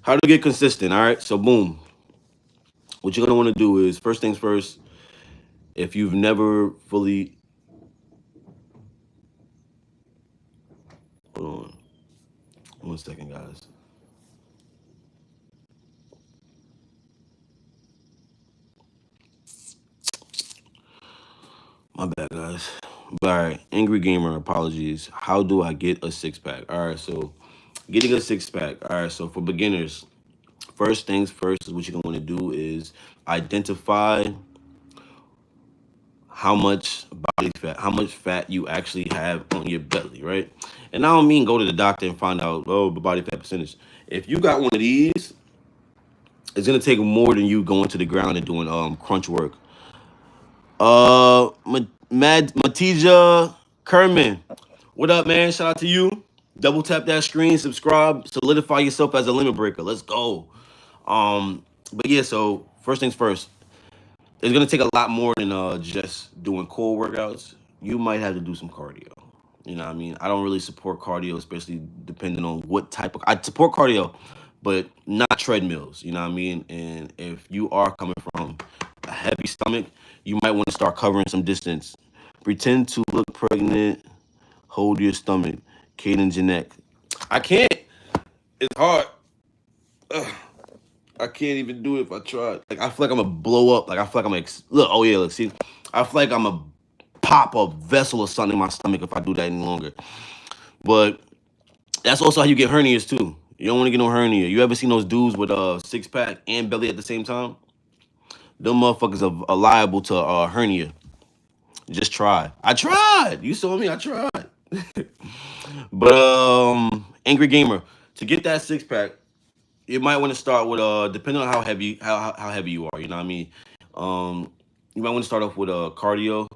How to get consistent, all right? So boom. What you're gonna want to do is, first things first, if you've never fully 1 second, guys. My bad, guys. But all right, Angry Gamer, apologies. How do I get a six pack? All right, so getting a six pack. All right, so for beginners, first things first is what you're going to do is identify how much fat you actually have on your belly, right? And I don't mean go to the doctor and find out, oh, the body fat percentage. If you got one of these, it's gonna take more than you going to the ground and doing crunch work. Matija Kerman, what up, man? Shout out to you. Double tap that screen, subscribe, solidify yourself as a limit breaker. Let's go. But yeah, so first things first, it's gonna take a lot more than just doing core workouts. You might have to do some cardio. You know what I mean? I don't really support cardio, especially depending on what type of. I support cardio, but not treadmills. You know what I mean? And if you are coming from a heavy stomach, you might want to start covering some distance. Pretend to look pregnant. Hold your stomach. Kaden Janek. I can't. It's hard. Ugh. I can't even do it if I try. Like I feel like I'm gonna blow up. Like I feel like I'm like look. Oh yeah, look. See, I feel like I'm a pop a vessel or something in my stomach if I do that any longer. But that's also how you get hernias too. You don't want to get no hernia. You ever seen those dudes with a six pack and belly at the same time? Them motherfuckers are liable to hernia. Just try. I tried. You saw me. I tried. But Angry Gamer, to get that six pack, you might want to start with depending on how heavy you are. You know what I mean? You might want to start off with cardio,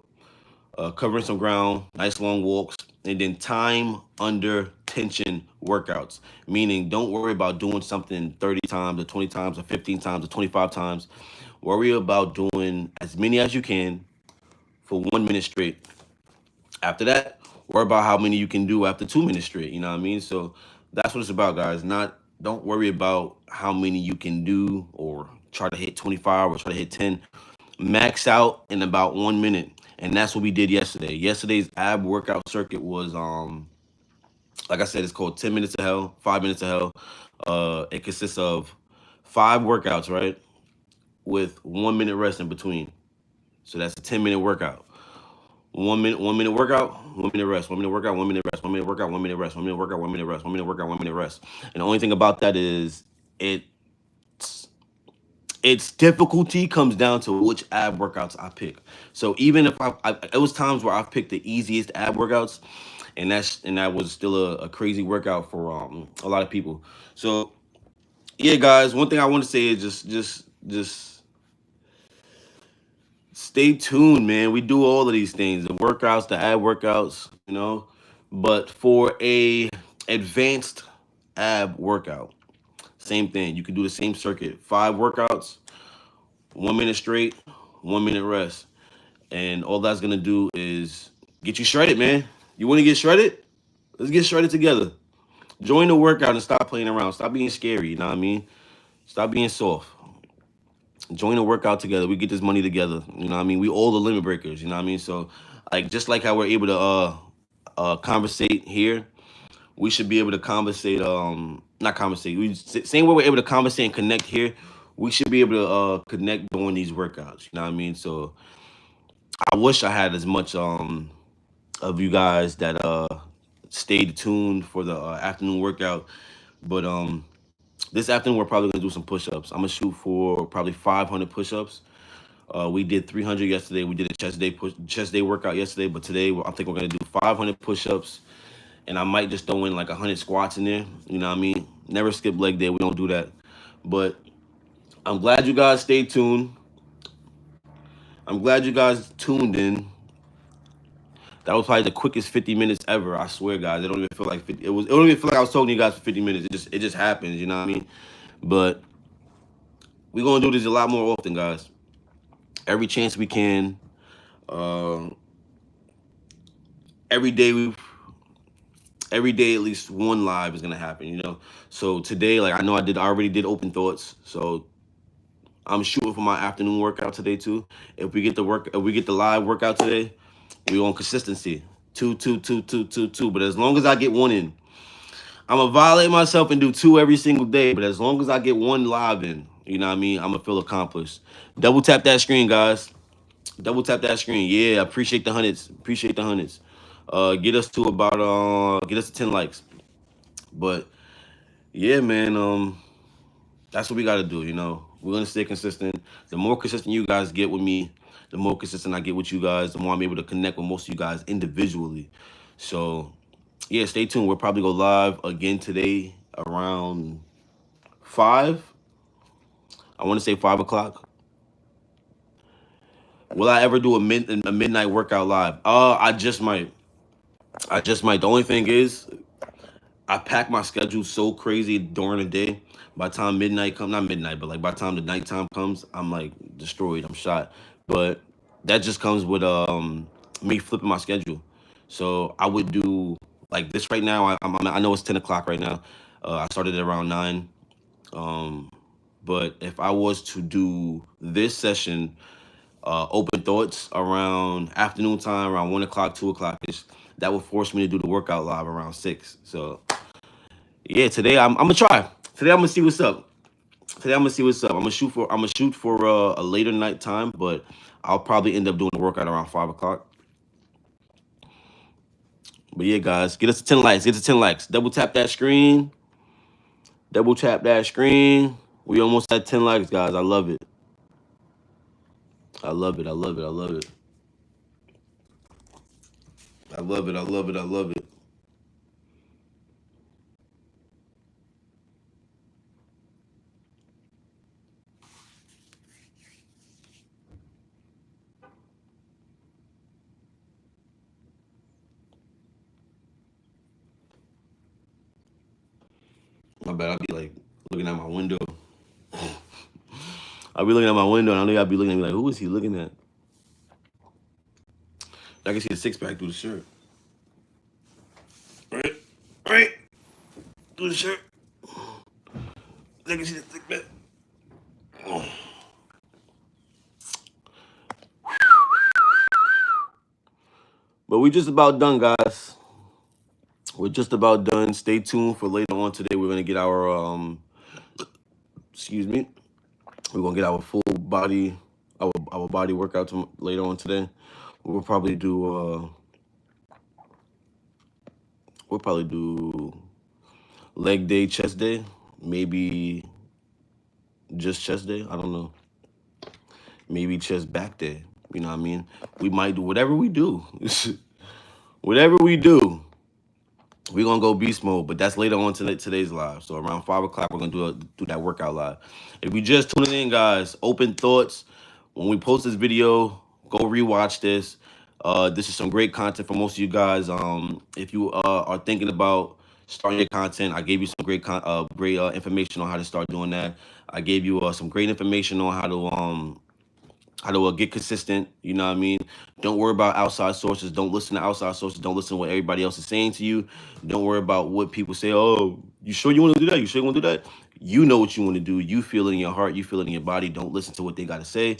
covering some ground, nice long walks, and then time under tension workouts. Meaning, don't worry about doing something 30 times or 20 times or 15 times or 25 times. Worry about doing as many as you can for 1 minute straight. After that, worry about how many you can do after 2 minutes straight. You know what I mean? So that's what it's about, guys. Don't worry about how many you can do or try to hit 25 or try to hit 10. Max out in about 1 minute. And that's what we did yesterday. Yesterday's ab workout circuit was like I said, it's called 10 minutes of hell, 5 minutes of hell. It consists of 5 workouts, right? With 1 minute rest in between. So that's a 10-minute workout. 1 minute workout, 1 minute rest, 1 minute workout, 1 minute rest, 1 minute workout, 1 minute rest, 1 minute workout, 1 minute rest, 1 minute workout, 1 minute rest. And the only thing about that is its difficulty comes down to which ab workouts I pick. So even if it was times where I've picked the easiest ab workouts, and that was still a crazy workout for a lot of people. So yeah, guys, one thing I want to say is just stay tuned, man. We do all of these things, the workouts, the ab workouts, you know. But for a advanced ab workout, same thing. You can do the same circuit, 5 workouts, 1 minute straight, 1 minute rest. And all that's gonna do is get you shredded, man. You wanna get shredded? Let's get shredded together. Join the workout and stop playing around. Stop being scary, you know what I mean? Stop being soft. Join the workout together. We get this money together. You know what I mean? We all the limit breakers, you know what I mean? So like just like how we're able to conversate here, we should be able to conversate not conversate. Same way we're able to conversate and connect here, we should be able to connect during these workouts. You know what I mean? So I wish I had as much of you guys that stayed tuned for the afternoon workout. But this afternoon we're probably gonna do some push-ups. I'm gonna shoot for probably 500 push-ups. We did 300 yesterday. We did a chest day workout yesterday, but today I think we're gonna do 500 push-ups, and I might just throw in like 100 squats in there. You know what I mean? Never skip leg day. We don't do that. But I'm glad you guys stayed tuned. I'm glad you guys tuned in. That was probably the quickest 50 minutes ever. I swear, guys. It don't even feel like 50. It don't even feel like I was talking to you guys for 50 minutes. It just happens. You know what I mean? But we're gonna do this a lot more often, guys. Every chance we can. Uh, every day every day at least one live is gonna happen. You know. So today, like I know I already did open thoughts. So I'm shooting for my afternoon workout today too. If we get the live workout today, we on consistency. Two. But as long as I get one in, I'm gonna violate myself and do 2 every single day. But as long as I get 1 live in, you know what I mean, I'm gonna feel accomplished. Double tap that screen, guys. Double tap that screen. Yeah, appreciate the hundreds. Appreciate the hundreds. Get us to about get us to 10 likes. But yeah, man, that's what we gotta do, you know. We're gonna stay consistent. The more consistent you guys get with me, the more consistent I get with you guys, the more I'm able to connect with most of you guys individually. So yeah, stay tuned. We'll probably go live again today around 5. I want to say 5 o'clock. Will I ever do a midnight workout live? I just might. I just might. The only thing is, I pack my schedule so crazy during the day. By the time midnight comes, not midnight, but like by the time the nighttime comes, I'm like destroyed. I'm shot. But that just comes with me flipping my schedule. So I would do like this right now. I know it's 10 o'clock right now. I started at around 9. Um, but if I was to do this session, open thoughts around afternoon time, around 1 o'clock, 2 o'clock ish, that would force me to do the workout live around 6. So yeah, today I'm gonna try. Today I'm gonna see what's up. Today I'm gonna see what's up. I'm gonna shoot for a later night time, but I'll probably end up doing the workout around 5 o'clock. But yeah, guys, get us to 10 likes. Get to 10 likes. Double tap that screen. Double tap that screen. We almost at 10 likes, guys. I love it. I love it. I love it. I love it. I love it. I love it. I love it. My bad. I'll be like looking at my window. I'll be looking at my window, and I know y'all be looking at me like, who is he looking at? I can see the 6-pack through the shirt. Right? Right? Through the shirt. I can see the 6-pack. But we just about done, guys. We're just about done. Stay tuned for later on today. We're gonna get our excuse me. We're gonna get our full body, our body workout later on today. We'll probably do leg day, chest day, maybe just chest day. I don't know. Maybe chest back day. You know what I mean? We might do whatever we do. Whatever we do, we're gonna go beast mode, but that's later on today's live. So around 5 o'clock, we're gonna do that workout live. If you just tuning in, guys, open thoughts. When we post this video, go rewatch this. This is some great content for most of you guys. If you are thinking about starting your content, I gave you some great information on how to start doing that. I gave you some great information on how to get consistent. You know what I mean? Don't worry about outside sources. Don't listen to outside sources. Don't listen to what everybody else is saying to you. Don't worry about what people say. Oh, you sure you want to do that? You sure you want to do that? You know what you want to do. You feel it in your heart. You feel it in your body. Don't listen to what they got to say.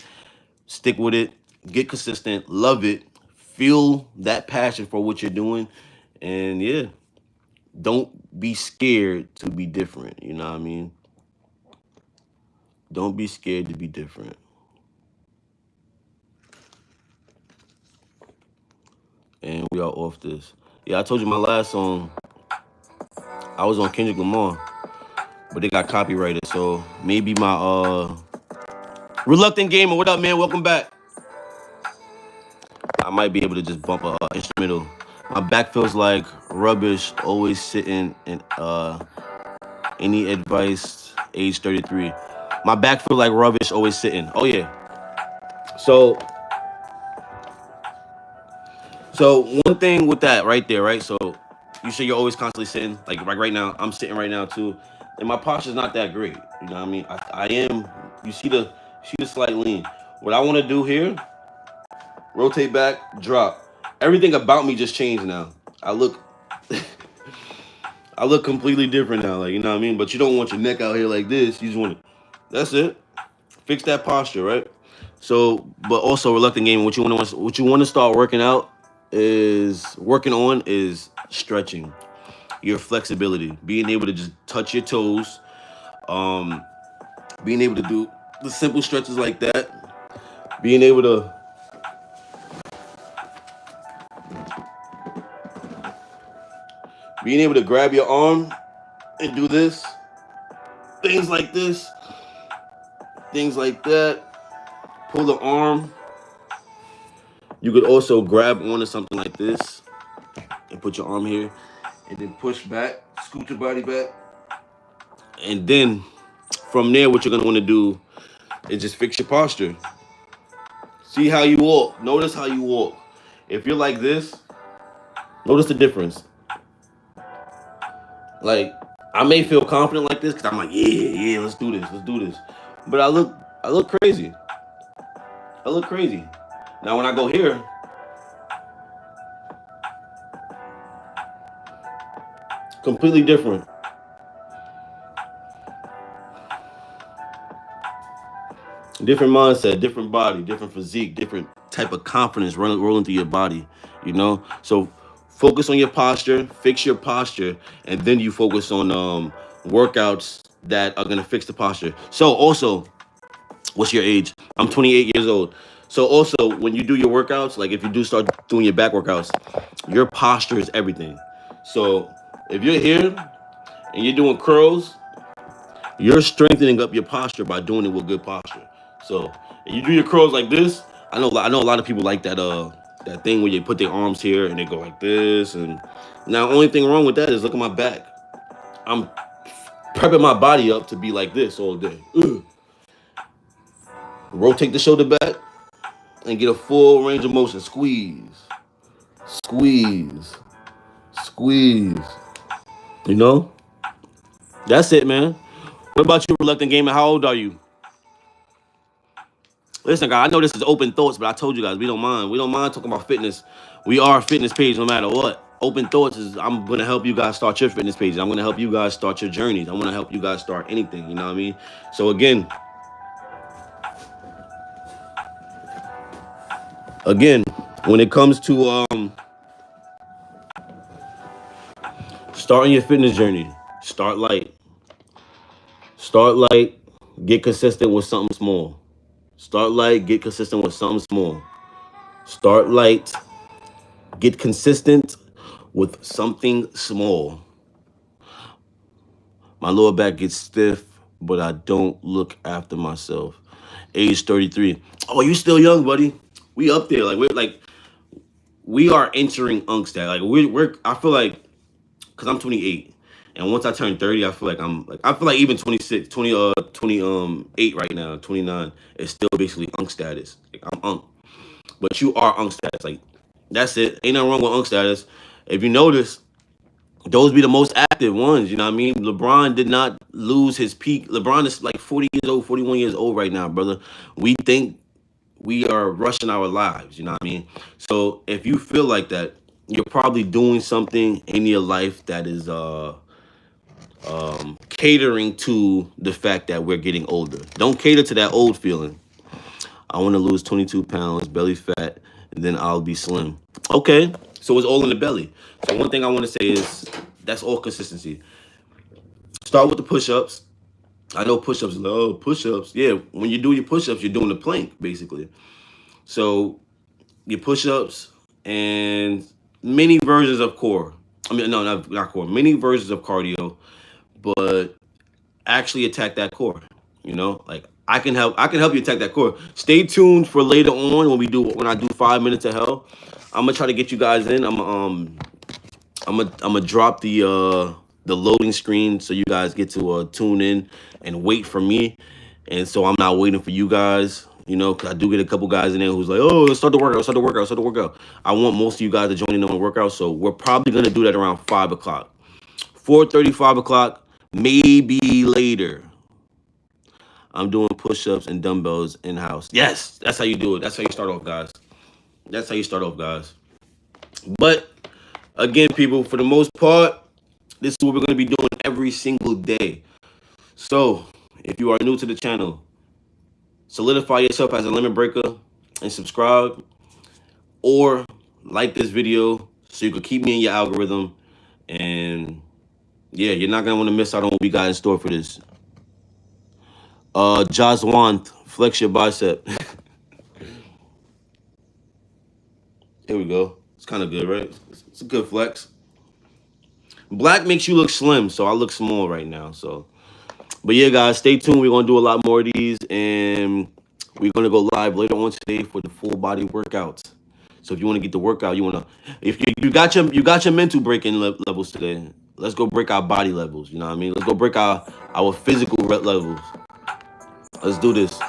Stick with it. Get consistent. Love it. Feel that passion for what you're doing. And yeah, don't be scared to be different. You know what I mean? Don't be scared to be different. And we are off this. Yeah, I told you my last song, I was on Kendrick Lamar, but they got copyrighted. So maybe my Reluctant Gamer, what up, man? Welcome back. I might be able to just bump a instrumental. My back feels like rubbish, always sitting, and any advice, age 33. My back feels like rubbish, always sitting. Oh yeah. So one thing with that right there, right? So you say you're always constantly sitting, like right now, I'm sitting right now too, and my posture's not that great. You know what I mean? I am. You see the slight lean. What I want to do here, rotate back, drop. Everything about me just changed now. I look I look completely different now, like, you know what I mean? But you don't want your neck out here like this. You just want to, that's it. Fix that posture, right? So, but also Reluctant Gaming, what you want to start working on is stretching. your flexibility, being able to just touch your toes, um, being able to do the simple stretches like that, being able to grab your arm and do this, things like this, things like that. Pull the arm. You could also grab onto something like this and put your arm here, and then push back, scoot your body back, and then from there, what you're gonna want to do is just fix your posture. See how you walk. Notice how you walk. If you're like this, notice the difference. Like, I may feel confident like this because I'm like, yeah, let's do this. But I look crazy. I look crazy. Now when I go here, completely different. Different mindset, different body, different physique, different type of confidence rolling through your body, you know? So focus on your posture, fix your posture, and then you focus on workouts that are gonna fix the posture. So also, what's your age? I'm 28 years old. So also, when you do your workouts, like if you do start doing your back workouts, your posture is everything. So if you're here and you're doing curls, you're strengthening up your posture by doing it with good posture. So if you do your curls like this, I know a lot of people like that thing where you put their arms here and they go like this. And now only thing wrong with that is look at my back. I'm prepping my body up to be like this all day. Ugh. Rotate the shoulder back and get a full range of motion. Squeeze, squeeze, squeeze. You know? That's it, man. What about you, Reluctant Gamer? How old are you? Listen, guys, I know this is open thoughts, but I told you guys, we don't mind. We don't mind talking about fitness. We are a fitness page no matter what. Open thoughts is I'm going to help you guys start your fitness pages. I'm going to help you guys start your journeys. I'm going to help you guys start anything, you know what I mean? So again, when it comes to starting your fitness journey, start light. Start light, get consistent with something small. Start light, get consistent with something small. Start light, get consistent with something small. My lower back gets stiff, but I don't look after myself. Age 33. Oh, you still young, buddy. We up there. We are entering Ungstad. Like we're I feel like because I'm 28. And once I turn 30, I feel like even 26, 28 right now, 29 is still basically Unk status. Like I'm Unk. But you are Unk status. Like that's it. Ain't nothing wrong with Unk status. If you notice, those be the most active ones, you know what I mean? LeBron did not lose his peak. LeBron is like 40 years old, 41 years old right now, brother. We think we are rushing our lives, you know what I mean? So if you feel like that, you're probably doing something in your life that is catering to the fact that we're getting older. Don't cater to that old feeling. I want to lose 22 pounds, belly fat, and then I'll be slim. Okay, so it's all in the belly. So one thing I want to say is that's all consistency. Start with the push-ups. I know push-ups, push-ups. Yeah, when you do your push-ups, you're doing the plank, basically. So your push-ups and many versions of core. I mean, no, not core. Many versions of cardio, but actually attack that core. You know, like I can help you attack that core. Stay tuned for later on when I do 5 minutes of hell. I'm gonna try to get you guys in. I'm gonna drop the loading screen so you guys get to tune in and wait for me. And so I'm not waiting for you guys, you know, because I do get a couple guys in there who's like, oh, let's start the workout. I want most of you guys to join in on the workout. So we're probably gonna do that around 5 o'clock. 4:30, 5 o'clock, maybe later. I'm doing push-ups and dumbbells in-house. Yes, that's how you do it. That's how you start off, guys. That's how you start off, guys. But again, people, for the most part, this is what we're going to be doing every single day. So if you are new to the channel, solidify yourself as a limit breaker and subscribe, or like this video so you can keep me in your algorithm and Yeah, you're not gonna want to miss out on what we got in store for this. Jazwant, flex your bicep. Here we go. It's kind of good, right? It's a good flex. Black makes you look slim, so I look small right now. So, but yeah, guys, stay tuned. We're gonna do a lot more of these, and we're gonna go live later on today for the full body workouts. So if you want to get the workout, if you got your mental breaking levels today. Let's go break our body levels. You know what I mean? Let's go break our physical levels. Let's do this.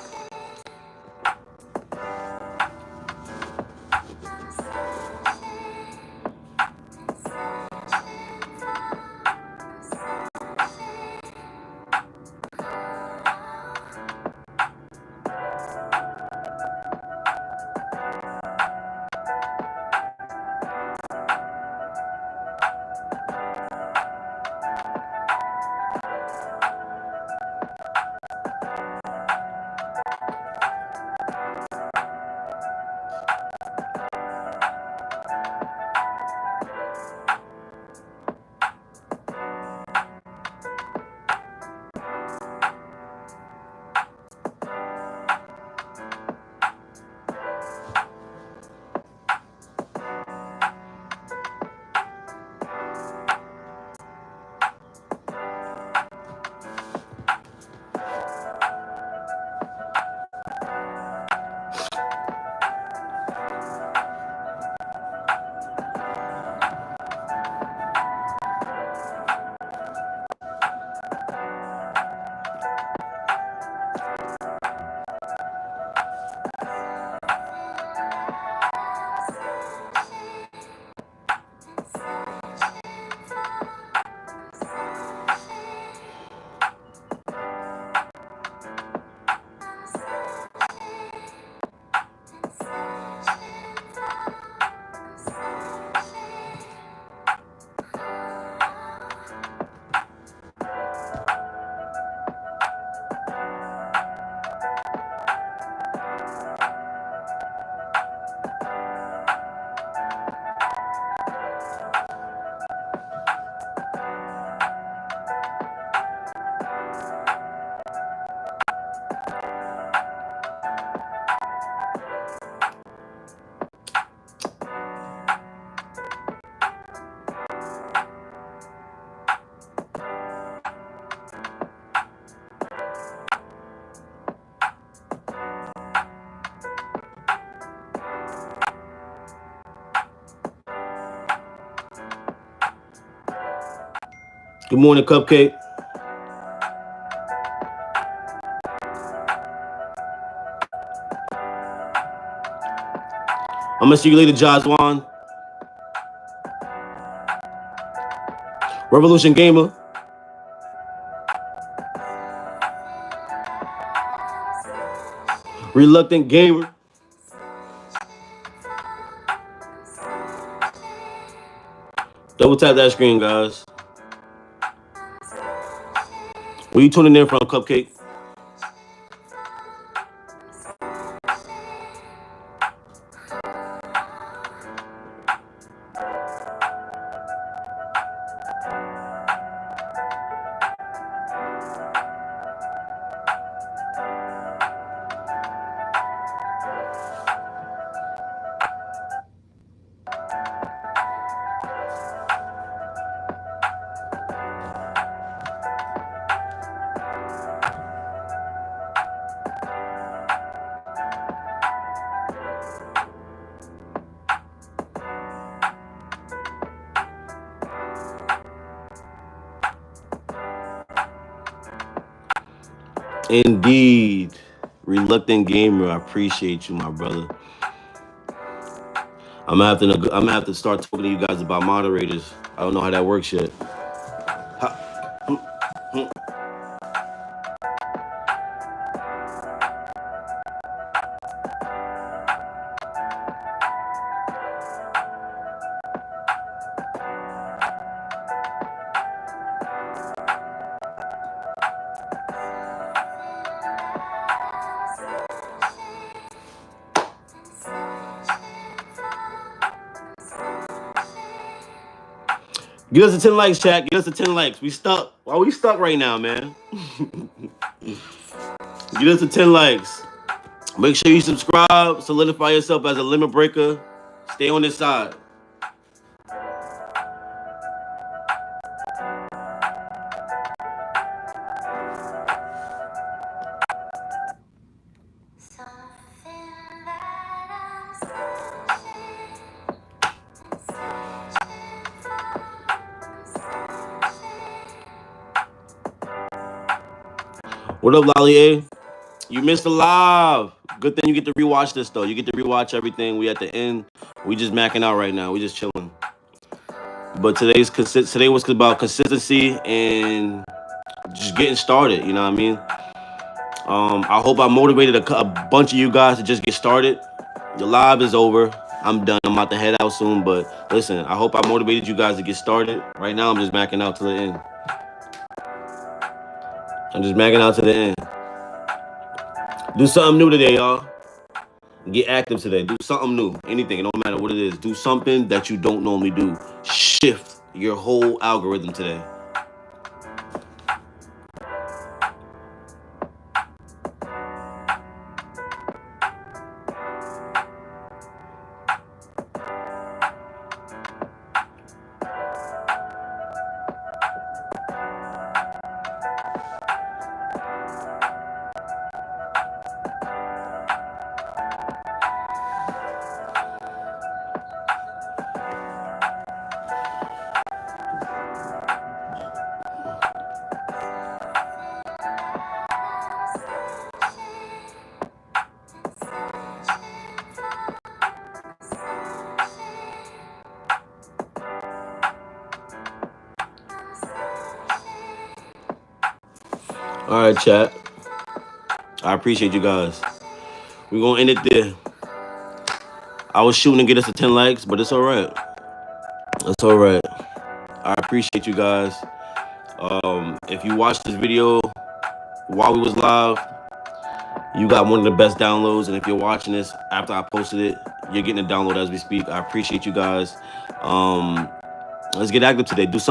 Good morning, Cupcake. I'm gonna see you later, Jazwan. Revolution Gamer. Reluctant Gamer. Double tap that screen, guys. Where you tuning in from, Cupcake? Indeed. Reluctant Gamer, I appreciate you, my brother. I'm gonna have to start talking to you guys about moderators. I don't know how that works yet. Get us to 10 likes, chat. Get us to 10 likes. We stuck. Why we stuck right now, man? Get us to 10 likes. Make sure you subscribe. Solidify yourself as a limit breaker. Stay on this side. What up, Lolly A? You missed the live. Good thing you get to rewatch this though. You get to rewatch everything. We at the end. We just macking out right now. We just chilling. But today was about consistency and just getting started. You know what I mean? I hope I motivated a bunch of you guys to just get started. The live is over. I'm done. I'm about to head out soon. But listen, I hope I motivated you guys to get started. Right now, I'm just macking out to the end. I'm just macking out to the end. Do something new today, y'all. Get active today. Do something new. Anything. It don't matter what it is. Do something that you don't normally do. Shift your whole algorithm today. All right, chat. I appreciate you guys. We're going to end it there. I was shooting to get us to 10 likes, but it's all right. It's all right. I appreciate you guys. If you watched this video while we was live, you got one of the best downloads. And if you're watching this after I posted it, you're getting a download as we speak. I appreciate you guys. Let's get active today. Do something.